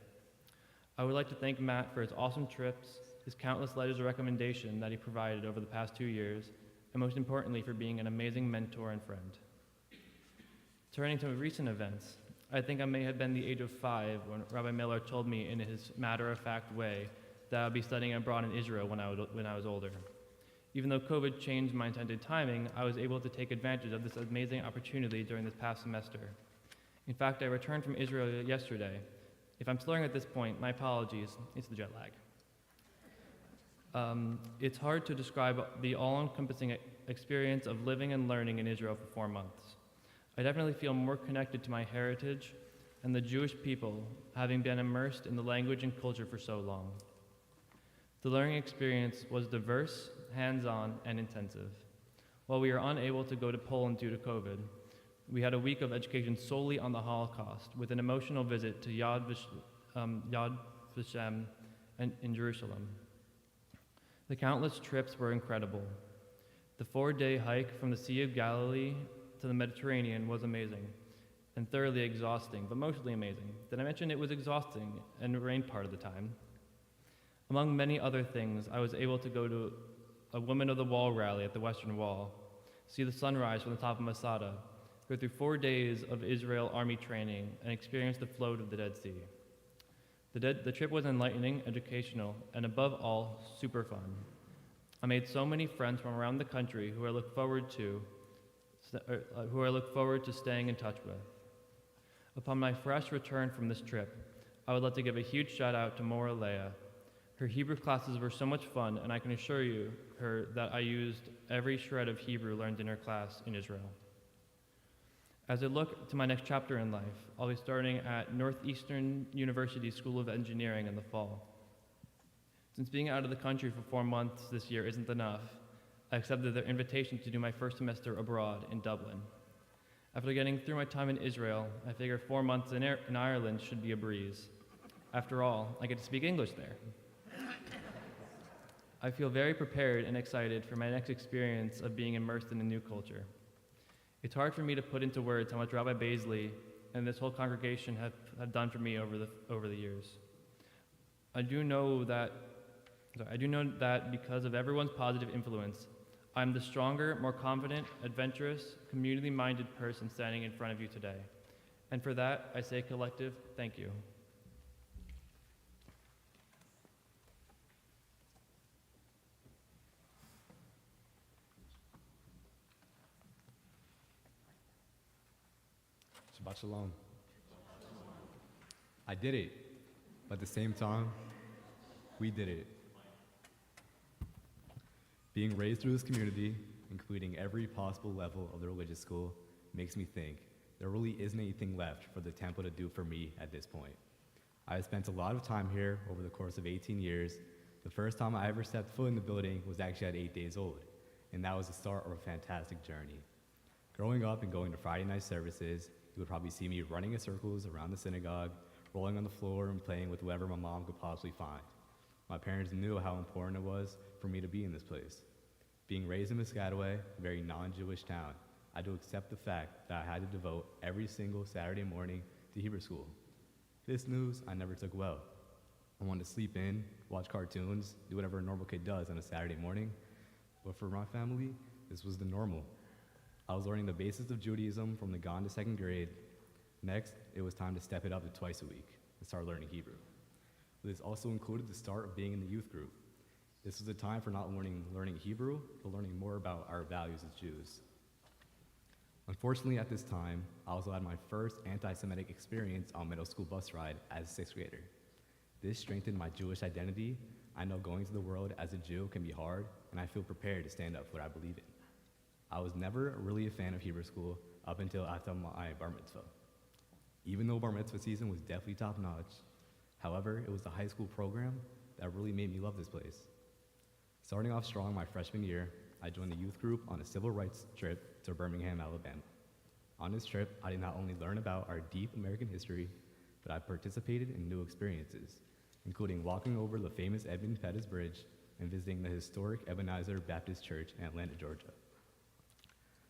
I would like to thank Matt for his awesome trips, his countless letters of recommendation that he provided over the past 2 years, and most importantly for being an amazing mentor and friend. Turning to recent events, I think I may have been the age of 5 when Rabbi Miller told me in his matter-of-fact way that I would be studying abroad in Israel when I was older. Even though COVID changed my intended timing, I was able to take advantage of this amazing opportunity during this past semester. In fact, I returned from Israel yesterday. If I'm slurring at this point, my apologies, it's the jet lag. It's hard to describe the all-encompassing experience of living and learning in Israel for 4 months. I definitely feel more connected to my heritage and the Jewish people, having been immersed in the language and culture for so long. The learning experience was diverse, hands-on, and intensive. While we were unable to go to Poland due to COVID, we had a week of education solely on the Holocaust, with an emotional visit to Yad Vashem in Jerusalem. The countless trips were incredible. The 4-day hike from the Sea of Galilee to the Mediterranean was amazing and thoroughly exhausting, but mostly amazing. Did I mention it was exhausting and rained part of the time? Among many other things, I was able to go to a Women of the Wall rally at the Western Wall, see the sunrise from the top of Masada, go through 4 days of Israel Army training, and experience the float of the Dead Sea. The trip was enlightening, educational, and above all, super fun. I made so many friends from around the country who I look forward to staying in touch with. Upon my fresh return from this trip, I would like to give a huge shout out to Mora Leah. Her Hebrew classes were so much fun, and I can assure her that I used every shred of Hebrew learned in her class in Israel. As I look to my next chapter in life, I'll be starting at Northeastern University School of Engineering in the fall. Since being out of the country for 4 months this year isn't enough, I accepted their invitation to do my first semester abroad in Dublin. After getting through my time in Israel, I figure 4 months in Ireland should be a breeze. After all, I get to speak English there. I feel very prepared and excited for my next experience of being immersed in a new culture. It's hard for me to put into words how much Rabbi Baisley and this whole congregation have done for me over the years. I do know that because of everyone's positive influence, I'm the stronger, more confident, adventurous, community-minded person standing in front of you today. And for that, I say collective thank you. Shabbat Shalom. I did it, but at the same time, we did it. Being raised through this community, including every possible level of the religious school, makes me think there really isn't anything left for the temple to do for me at this point. I have spent a lot of time here over the course of 18 years. The first time I ever stepped foot in the building was actually at 8 days old, and that was the start of a fantastic journey. Growing up and going to Friday night services, you would probably see me running in circles around the synagogue, rolling on the floor and playing with whoever my mom could possibly find. My parents knew how important it was for me to be in this place. Being raised in Piscataway, a very non-Jewish town, I had to accept the fact that I had to devote every single Saturday morning to Hebrew school. This news I never took well. I wanted to sleep in, watch cartoons, do whatever a normal kid does on a Saturday morning, but for my family, this was the normal. I was learning the basics of Judaism from the Gone to 2nd grade. Next, it was time to step it up to twice a week and start learning Hebrew. This also included the start of being in the youth group. This was a time for not learning Hebrew, but learning more about our values as Jews. Unfortunately, at this time, I also had my first anti-Semitic experience on middle school bus ride as a 6th grader. This strengthened my Jewish identity. I know going to the world as a Jew can be hard, and I feel prepared to stand up for what I believe in. I was never really a fan of Hebrew school up until after my bar mitzvah. Even though bar mitzvah season was definitely top-notch, however, it was the high school program that really made me love this place. Starting off strong my freshman year, I joined the youth group on a civil rights trip to Birmingham, Alabama. On this trip, I did not only learn about our deep American history, but I participated in new experiences, including walking over the famous Edmund Pettus Bridge and visiting the historic Ebenezer Baptist Church in Atlanta, Georgia.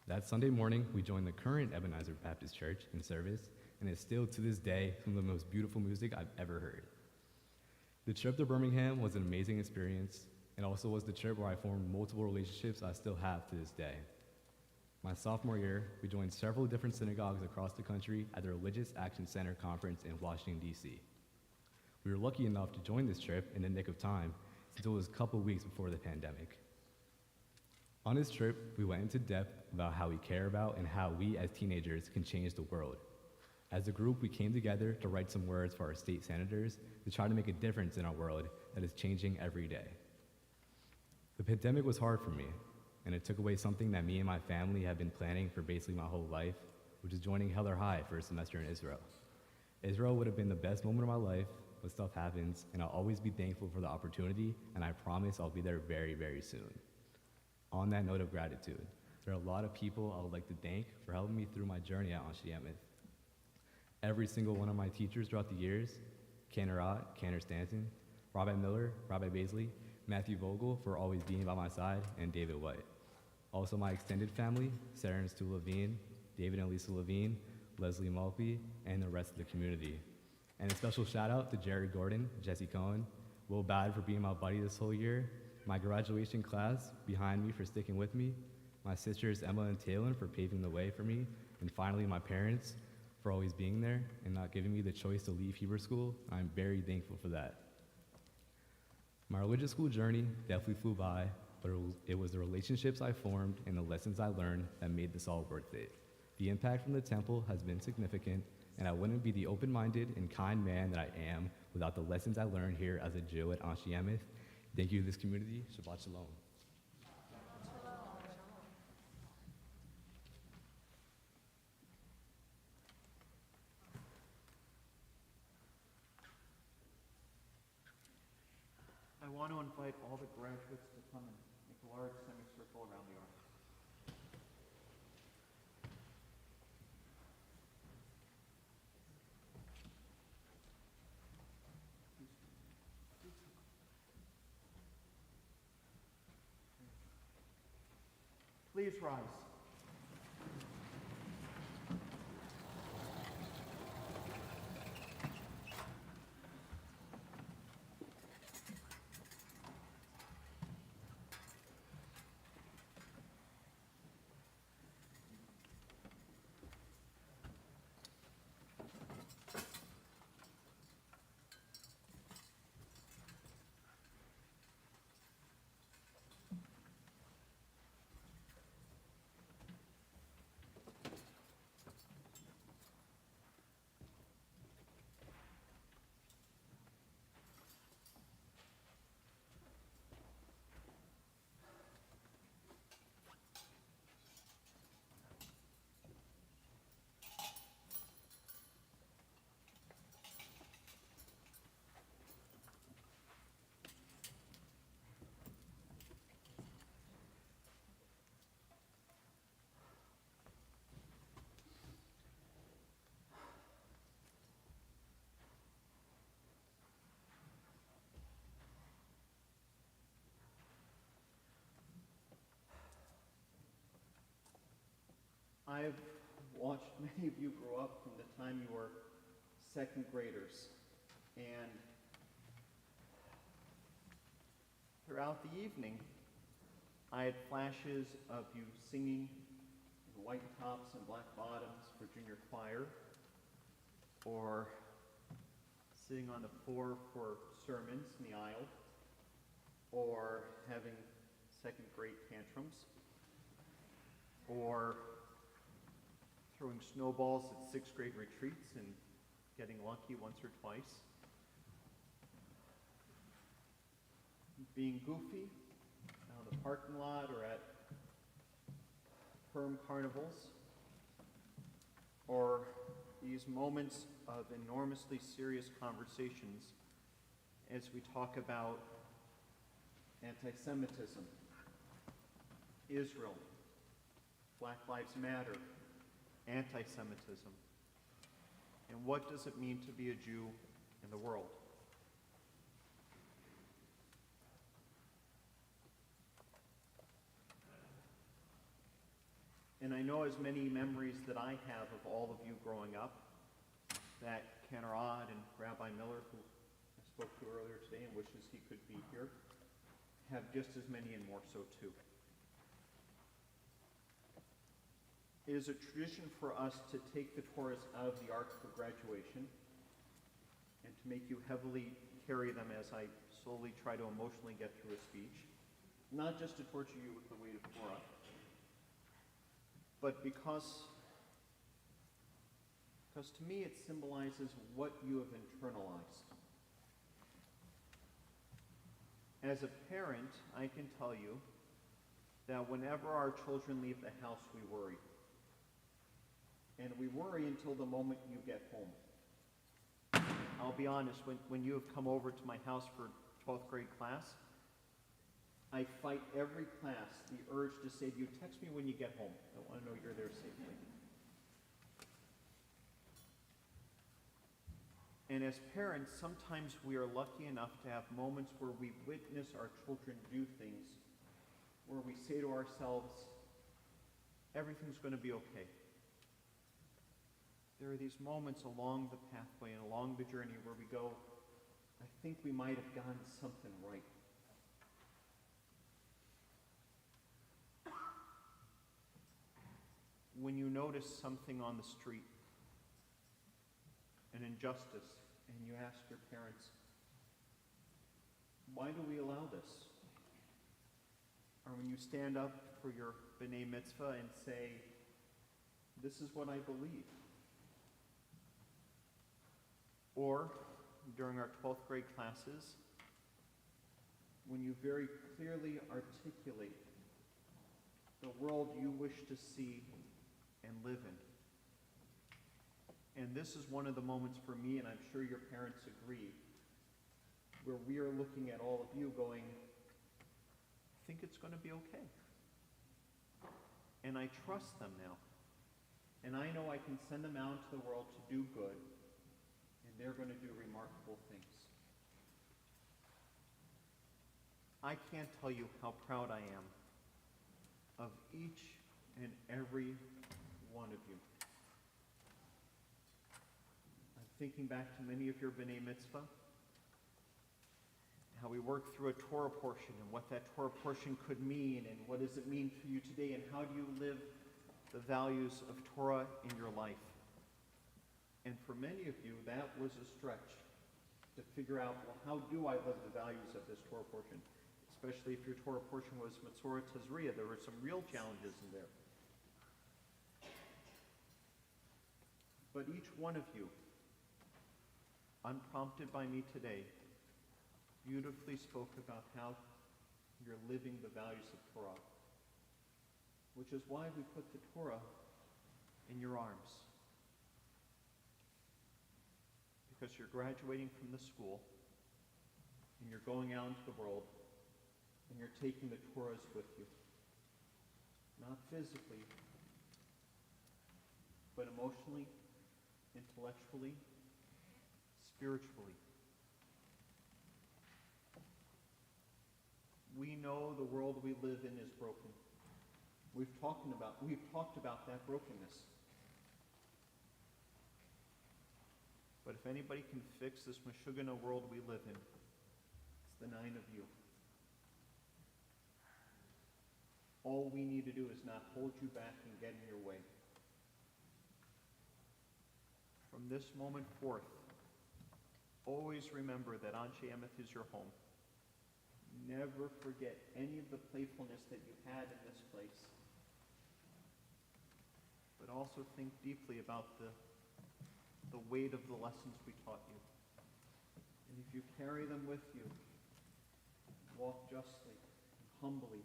That Sunday morning, we joined the current Ebenezer Baptist Church in service, and it's still to this day some of the most beautiful music I've ever heard. The trip to Birmingham was an amazing experience, and also was the trip where I formed multiple relationships I still have to this day. My sophomore year, we joined several different synagogues across the country at the Religious Action Center conference in Washington, D.C. We were lucky enough to join this trip in the nick of time, since it was a couple weeks before the pandemic. On this trip, we went into depth about how we care about and how we as teenagers can change the world. As a group, we came together to write some words for our state senators to try to make a difference in our world that is changing every day. The pandemic was hard for me, and it took away something that me and my family have been planning for basically my whole life, which is joining Heller High for a semester in Israel. Israel would have been the best moment of my life, but stuff happens, and I'll always be thankful for the opportunity, and I promise I'll be there very, very soon. On that note of gratitude, there are a lot of people I would like to thank for helping me through my journey at Anshe Emeth. Every single one of my teachers throughout the years, Cantor Ott, Cantor Stanton, Rabbi Miller, Rabbi Baisley, Matthew Vogel for always being by my side, and David White. Also my extended family, Sarah and Stu Levine, David and Lisa Levine, Leslie Malpe, and the rest of the community. And a special shout out to Jared Gordon, Jesse Cohen, Will Bad for being my buddy this whole year, my graduation class behind me for sticking with me, my sisters Emma and Taylor for paving the way for me, and finally my parents for always being there and not giving me the choice to leave Hebrew school. I'm very thankful for that. My religious school journey definitely flew by, but it was the relationships I formed and the lessons I learned that made this all worth it. The impact from the temple has been significant, and I wouldn't be the open-minded and kind man that I am without the lessons I learned here as a Jew at Anshe Emeth. Thank you to this community. Shabbat Shalom. I want to invite all the graduates to come and make a large semicircle around the ark. Please rise. I've watched many of you grow up from the time you were second graders, and throughout the evening, I had flashes of you singing in white tops and black bottoms for junior choir, or sitting on the floor for sermons in the aisle, or having second grade tantrums, or throwing snowballs at sixth grade retreats and getting lucky once or twice. Being goofy out in the parking lot or at perm carnivals, or these moments of enormously serious conversations as we talk about anti-Semitism Israel, Black Lives Matter, anti-Semitism. And what does it mean to be a Jew in the world? And I know as many memories that I have of all of you growing up, that Ken Arad and Rabbi Miller, who I spoke to earlier today and wishes he could be here, have just as many and more so too. It is a tradition for us to take the Torahs out of the ark for graduation and to make you heavily carry them as I slowly try to emotionally get through a speech. Not just to torture you with the weight of Torah, but because to me it symbolizes what you have internalized. As a parent, I can tell you that whenever our children leave the house, we worry. And we worry until the moment you get home. I'll be honest, when you have come over to my house for 12th grade class, I fight every class the urge to say to you, text me when you get home. I want to know you're there safely. And as parents, sometimes we are lucky enough to have moments where we witness our children do things, where we say to ourselves, everything's going to be okay. There are these moments along the pathway and along the journey where we go, I think we might have gotten something right. When you notice something on the street, an injustice, and you ask your parents, why do we allow this? Or when you stand up for your B'nai Mitzvah and say, this is what I believe. Or during our 12th grade classes, when you very clearly articulate the world you wish to see and live in. And this is one of the moments for me, and I'm sure your parents agree, where we are looking at all of you going, I think it's going to be okay. And I trust them now. And I know I can send them out into the world to do good, and they're going to do remarkable things. I can't tell you how proud I am of each and every one of you. I'm thinking back to many of your B'nai Mitzvah, how we worked through a Torah portion and what that Torah portion could mean and what does it mean for you today and how do you live the values of Torah in your life. And for many of you, that was a stretch to figure out, well, how do I live the values of this Torah portion? Especially if your Torah portion was Matzorah Tazria, there were some real challenges in there. But each one of you, unprompted by me today, beautifully spoke about how you're living the values of Torah, which is why we put the Torah in your arms. Because you're graduating from the school, and you're going out into the world, and you're taking the Torahs with you. Not physically, but emotionally, intellectually, spiritually. We know the world we live in is broken. We've talked about that brokenness. But if anybody can fix this Meshugana world we live in, it's the 9 of you. All we need to do is not hold you back and get in your way. From this moment forth, always remember that Anshe Emeth is your home. Never forget any of the playfulness that you had in this place. But also think deeply about the weight of the lessons we taught you. And if you carry them with you, walk justly, and humbly.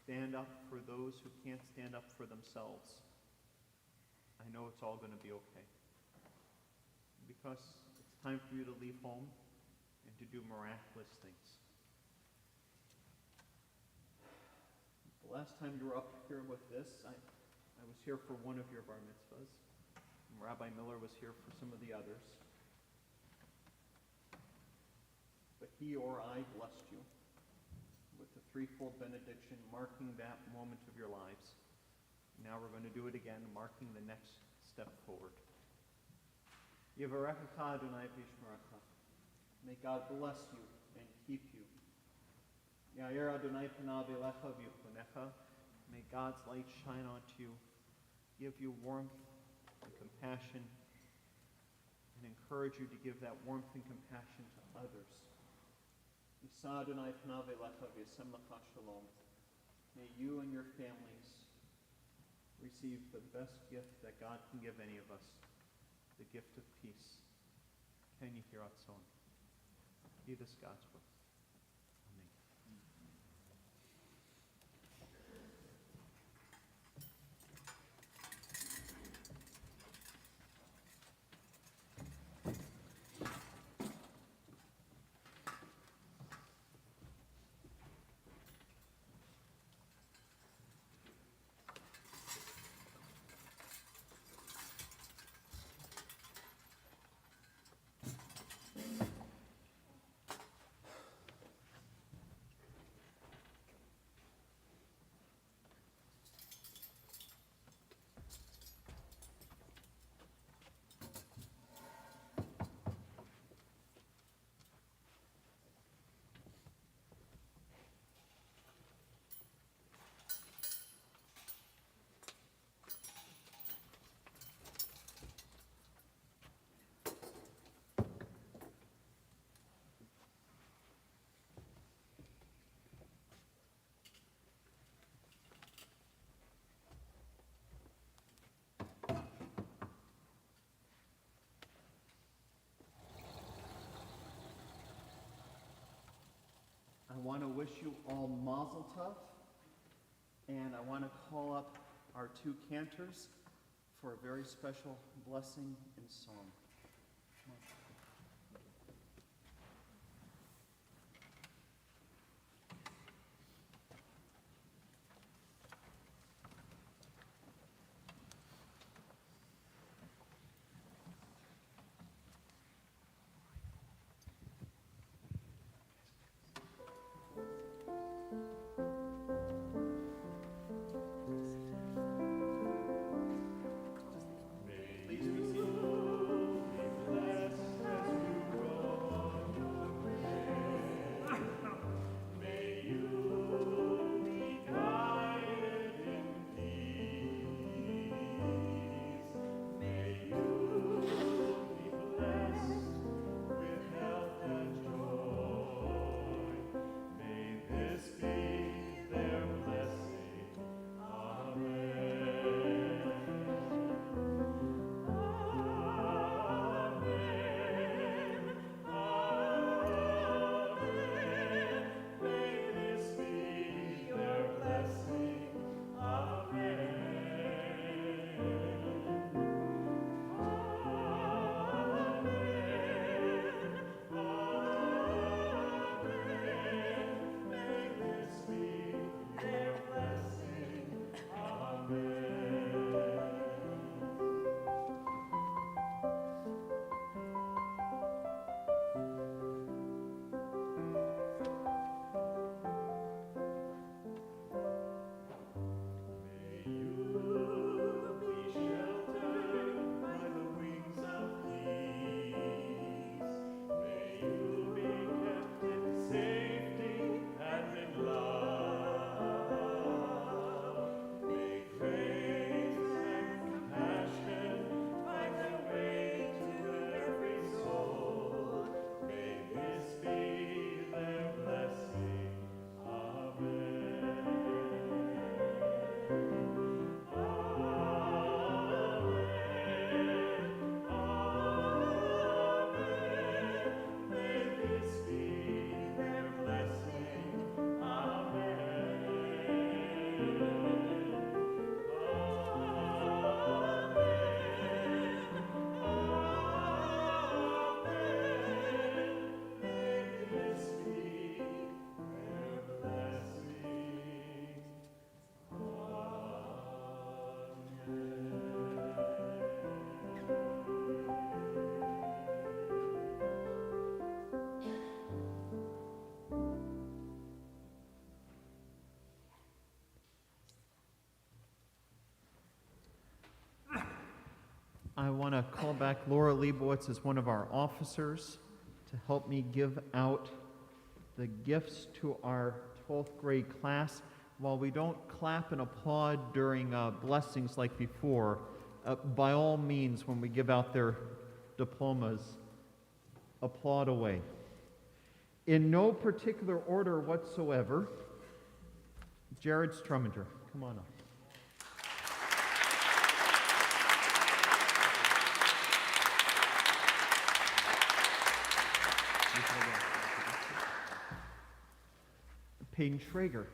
Stand up for those who can't stand up for themselves. I know it's all going to be okay. Because it's time for you to leave home and to do miraculous things. The last time you were up here with this, I was here for one of your bar mitzvahs. And Rabbi Miller was here for some of the others. But he or I blessed you with the threefold benediction, marking that moment of your lives. Now we're going to do it again, marking the next step forward. Yivarechecha Adonai v'yishmerecha. May God bless you and keep you. Ya'ir Adonai panav elecha v'yuchonecha. May God's light shine onto you, give you warmth and compassion, and encourage you to give that warmth and compassion to others. Yisa Adonai panav elecha v'yasem lecha shalom. May you and your families receive the best gift that God can give any of us, the gift of peace. Ken Yehiratzon. Be this God's will. Amen. I want to wish you all mazel tov, and I want to call up our two cantors for a very special blessing and song. Please be seated. I want to call back Laura Leibowitz as one of our officers to help me give out the gifts to our 12th grade class. While we don't clap and applaud during blessings like before, by all means, when we give out their diplomas, applaud away. In no particular order whatsoever, Jared Struminger, come on up. Peyton Schrager.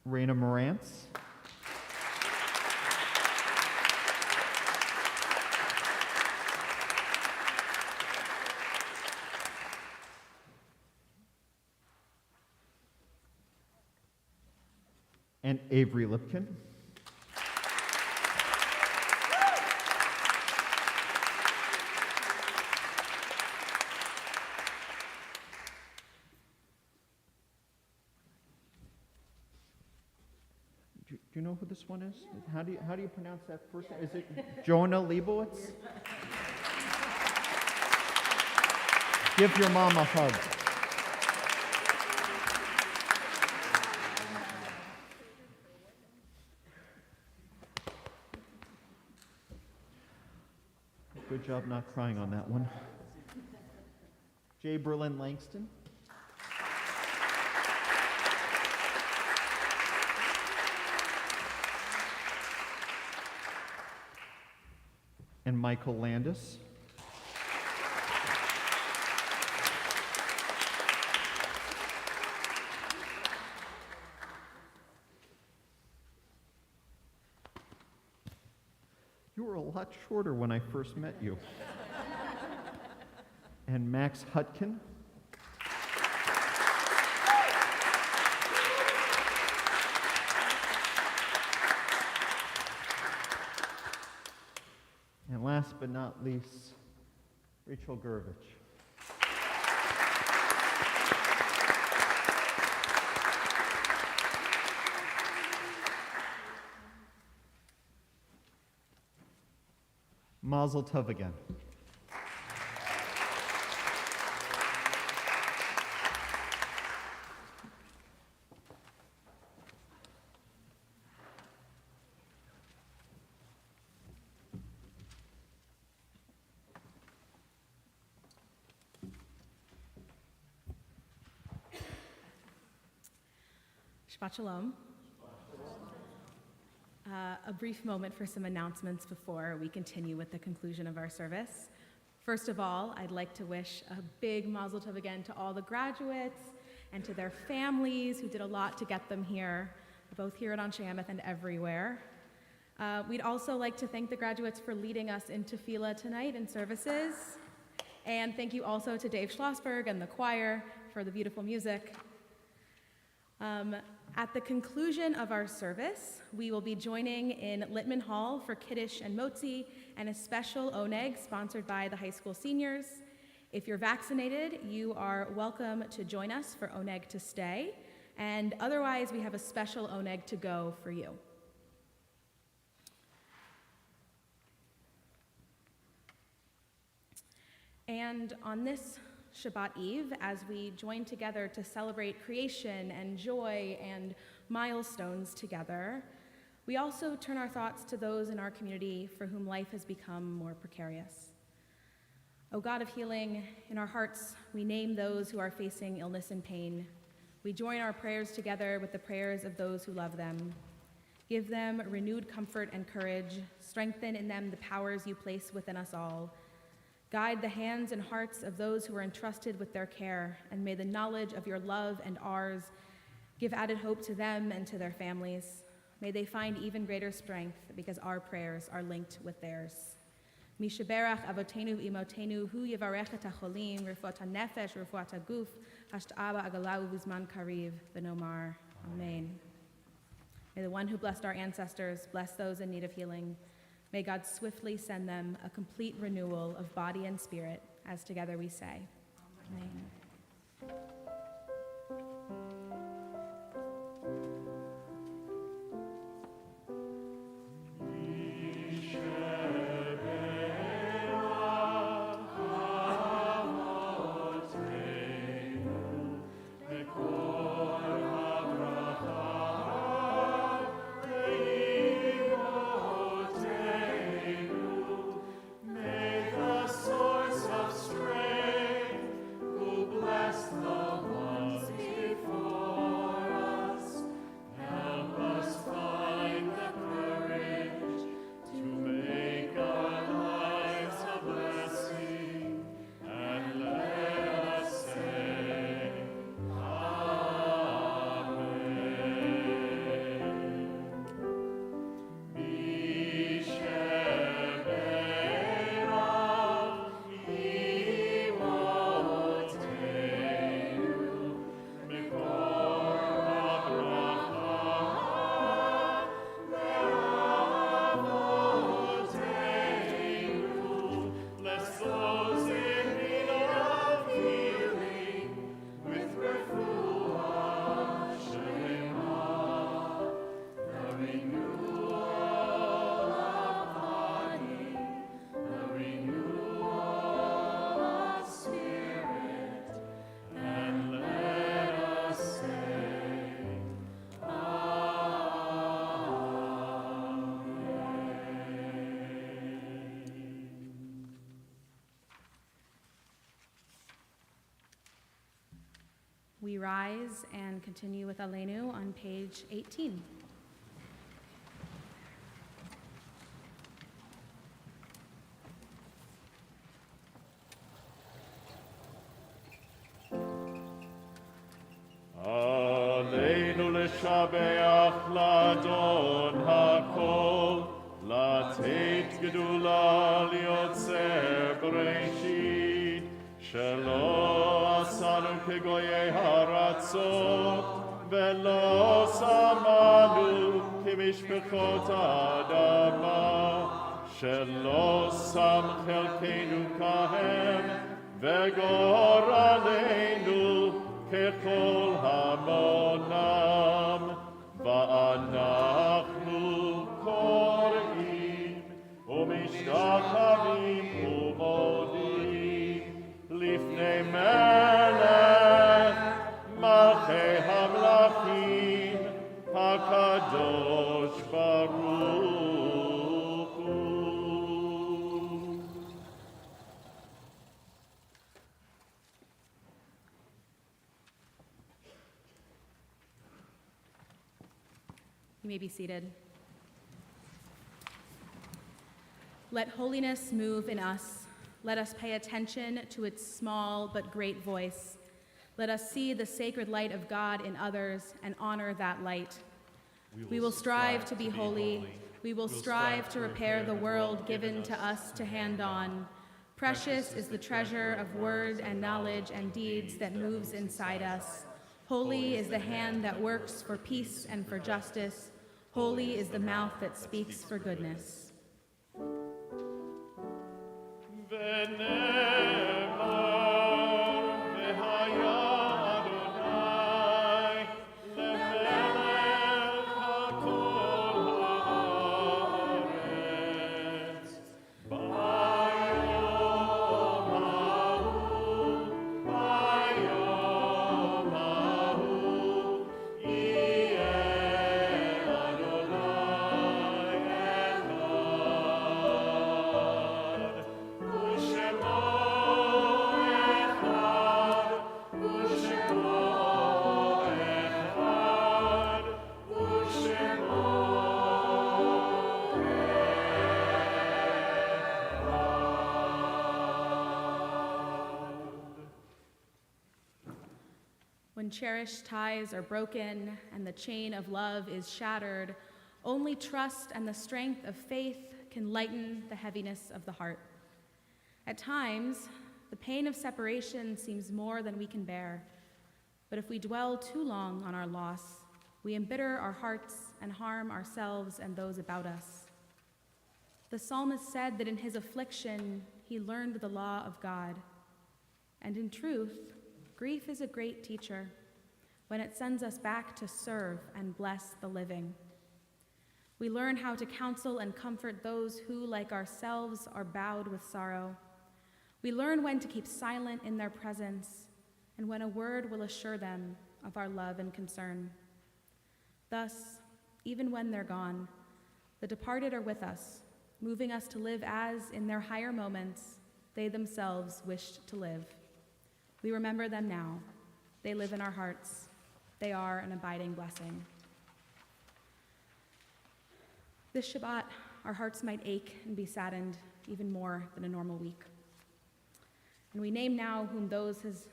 Raina Morantz. And Avery Lipkin. Do you know who this one is? How do you pronounce that first name? Is it Jonah Leibowitz? Give your mom a hug. Good job not crying on that one. Jay Berlin Langston. And Michael Landis. You were a lot shorter when I first met you. And Max Hutkin. And last but not least, Rachel Gurvich. Mazel tov again. Shabbat Shalom. A brief moment for some announcements before we continue with the conclusion of our service. First of all, I'd like to wish a big mazel tov again to all the graduates and to their families who did a lot to get them here, both here at Anshe Ameth and everywhere. We'd also like to thank the graduates for leading us in tefillah tonight in services. And thank you also to Dave Schlossberg and the choir for the beautiful music. At the conclusion of our service, we will be joining in Littman Hall for Kiddush and Motzi and a special oneg sponsored by the high school seniors. If you're vaccinated, you are welcome to join us for oneg to stay, and otherwise we have a special oneg to go for you. And on this Shabbat Eve, as we join together to celebrate creation and joy and milestones together, we also turn our thoughts to those in our community for whom life has become more precarious. O God of healing, in our hearts, we name those who are facing illness and pain. We join our prayers together with the prayers of those who love them. Give them renewed comfort and courage. Strengthen in them the powers you place within us all. Guide the hands and hearts of those who are entrusted with their care, and may the knowledge of your love and ours give added hope to them and to their families. May they find even greater strength, because our prayers are linked with theirs. Mishaberach avotenu imotenu hu yivarech et hacholim refuat hanefesh refuat haguf hashta'aba agalau v'zman kariv v'nomar. Amen. May the one who blessed our ancestors bless those in need of healing. May God swiftly send them a complete renewal of body and spirit, as together we say, Amen. We rise and continue with Aleinu on page 18. עלינו לשבח לאדון הכל, לתת גדולה ליוצר בראשית, שלא עשנו כגויי הארצות, ולא שמנו כמשפחות האדמה, שלא שם חלקנו כהם, וגורלנו ככל המונם, ואנחנו קוראים ומשתחווים ומודים לפני מלך מלכי המלכים הקדוש ברוך הוא. You may be seated. Let holiness move in us. Let us pay attention to its small but great voice. Let us see the sacred light of God in others and honor that light. We will strive to be holy. We will strive to repair the world given to us to hand on. Precious is the treasure of word and knowledge and deeds that moves inside us. Holy is the hand that works for peace and for justice. Holy is the mouth that speaks for goodness. When cherished ties are broken and the chain of love is shattered, only trust and the strength of faith can lighten the heaviness of the heart. At times, the pain of separation seems more than we can bear, but if we dwell too long on our loss, we embitter our hearts and harm ourselves and those about us. The psalmist said that in his affliction, he learned the law of God. And in truth, grief is a great teacher when it sends us back to serve and bless the living. We learn how to counsel and comfort those who, like ourselves, are bowed with sorrow. We learn when to keep silent in their presence and when a word will assure them of our love and concern. Thus, even when they're gone, the departed are with us, moving us to live as, in their higher moments, they themselves wished to live. We remember them now. They live in our hearts. They are an abiding blessing. This Shabbat, our hearts might ache and be saddened even more than a normal week. And we name now whom those has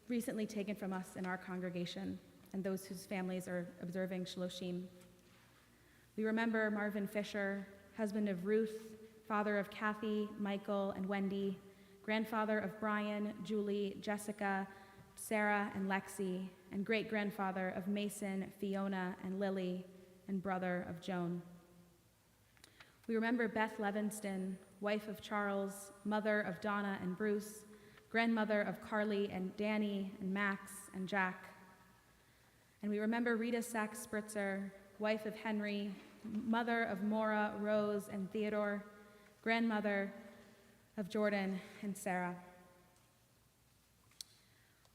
recently taken from us in our congregation and those whose families are observing Shloshim. We remember Marvin Fisher, husband of Ruth, father of Kathy, Michael, and Wendy, grandfather of Brian, Julie, Jessica, Sarah, and Lexi, and great-grandfather of Mason, Fiona, and Lily, and brother of Joan. We remember Beth Levinston, wife of Charles, mother of Donna and Bruce, grandmother of Carly and Danny and Max and Jack. And we remember Rita Sachs Spritzer, wife of Henry, mother of Maura, Rose, and Theodore, grandmother of Jordan and Sarah.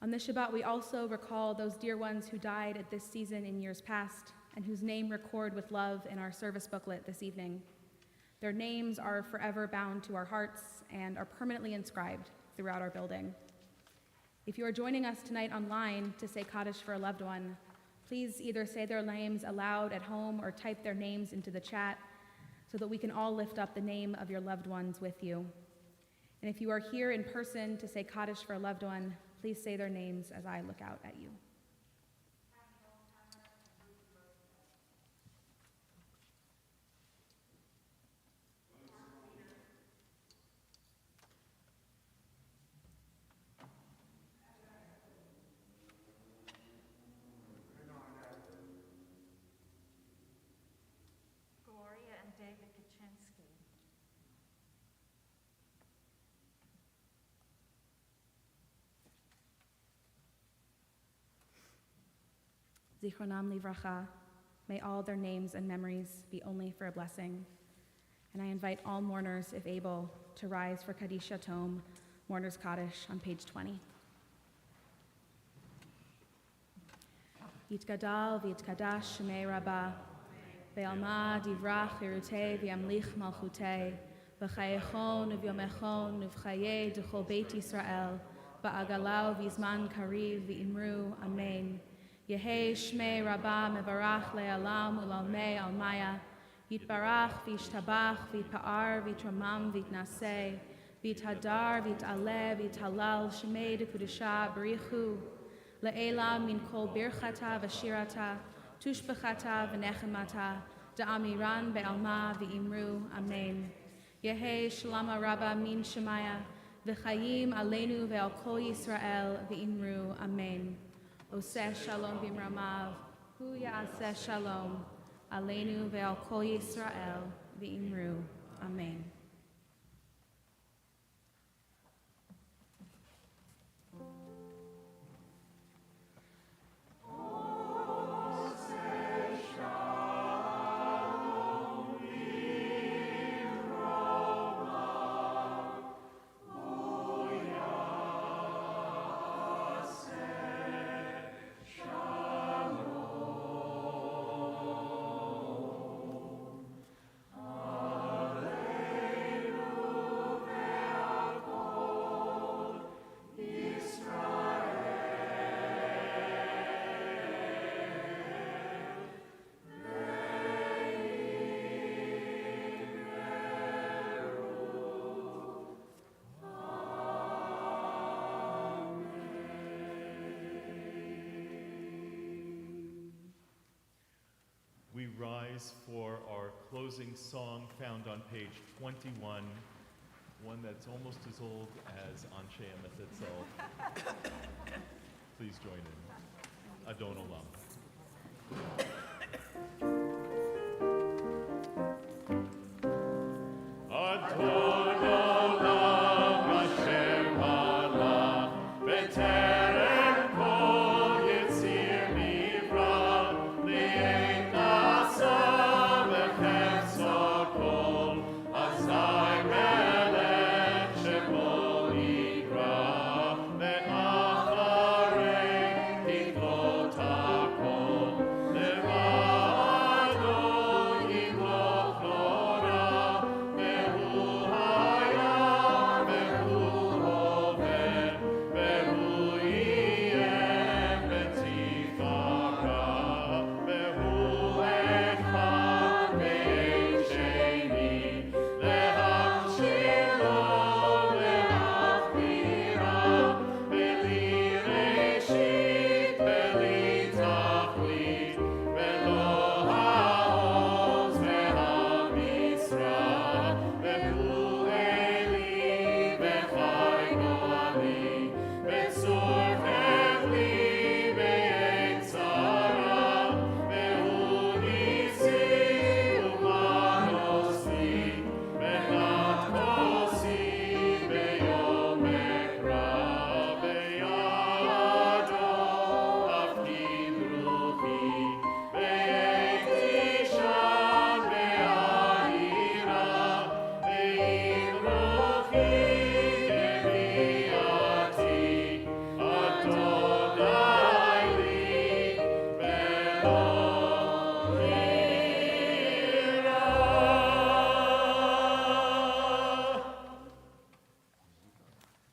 On this Shabbat, we also recall those dear ones who died at this season in years past and whose name record with love in our service booklet this evening. Their names are forever bound to our hearts and are permanently inscribed throughout our building. If you are joining us tonight online to say Kaddish for a loved one, please either say their names aloud at home or type their names into the chat so that we can all lift up the name of your loved ones with you. And if you are here in person to say Kaddish for a loved one, please say their names as I look out at you. Gloria and David Kaczynski. Zichronam livracha, may all their names and memories be only for a blessing. And I invite all mourners, if able, to rise for Kaddish Yatom, Mourner's Kaddish, on page 20. Yitgadal v'yitkadash shemei Rabbah, ve'alma divrach v'yirutei v'yamlich malchutei, v'chayechon v'yomechon v'chayei d'chol Beit Yisrael, ba'agalau v'yizman kariv v'imru, amen. Yehei shmei Rabbah mevarach le'alam u'lalmei almaya, yitbarach v'yishtabach v'yitpa'ar v'yitramam v'yitnaseh, v'yithadar v'yit'aleh v'yithalal shemei d'kudusha b'richu, le'ela min kol birchata v'shirata, tushbechata v'nechemata, da'amiran be'alma v'imru, amen. Yehei shalama Rabbah min shemaya, v'chayim aleinu ve'al kol Yisrael v'imru, amen. Oseh shalom b'imramav, hu ya'aseh shalom, aleinu ve'al kol Yisrael v'imru, amen. We rise for our closing song found on page 21, one that's almost as old as Anshe Emeth itself. Please join in. Adon Olam.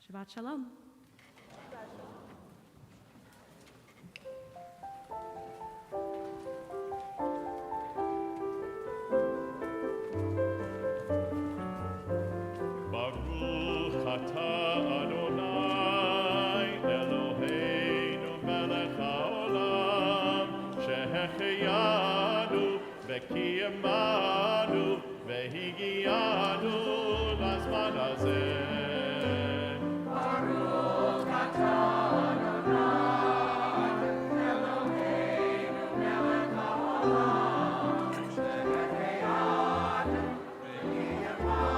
Shabbat Shalom. Baruch atah Adonai Eloheinu melech haolam שהחיינו וקיימנו והגיענו לזמן הזה. ברוך אתה אדוני אלוהינו מלך העולם שהחיינו וקיימנו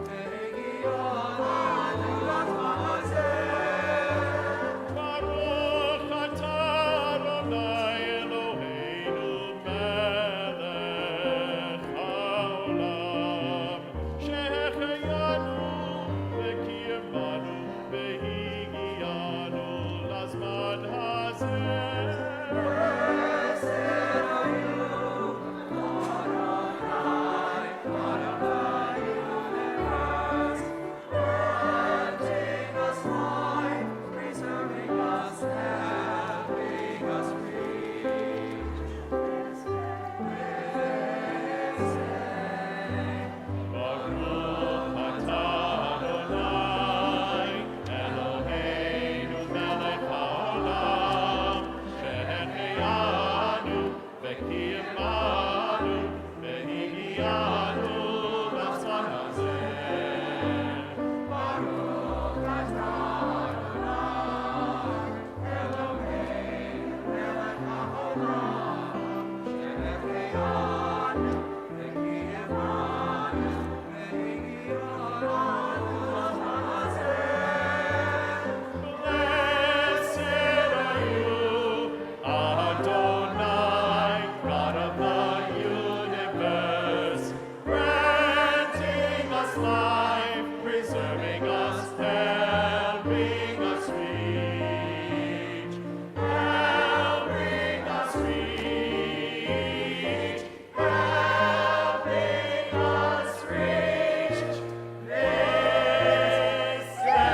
והגיענו לזמן הזה. ברוך אתה אדוני אלוהינו מלך העולם שהחיינו וקיימנו והגיענו לזמן הזה. Baruch atah Adonai Eloheinu melech haolam שהחיינו וקיימנו והגיענו לזמן הזה. ברוך אתה אדוני אלוהינו מלך העולם שהחיינו וקיימנו והגיענו לזמן הזה. Blessed are you, Adonai, God of the universe, granting us life, preserving us, helping us reach, helping us reach, helping us reach this day.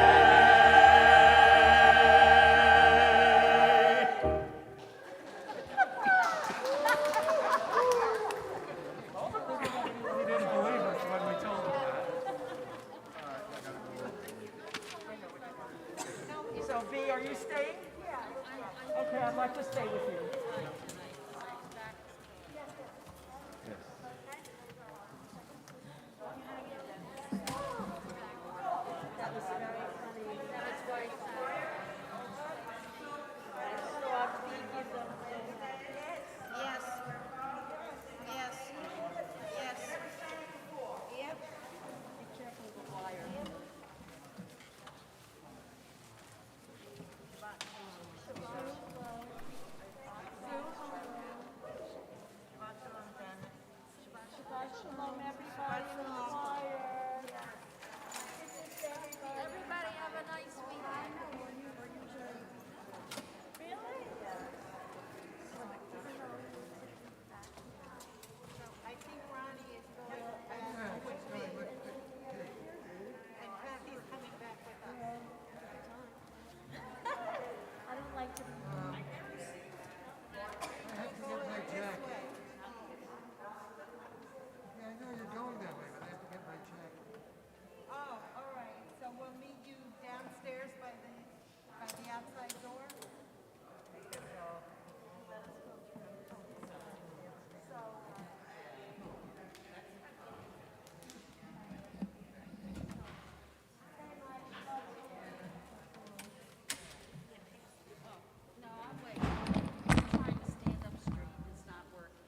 He didn't believe us when we told him that. So, V, are you staying? Yeah. Okay, I'd like to stay with you.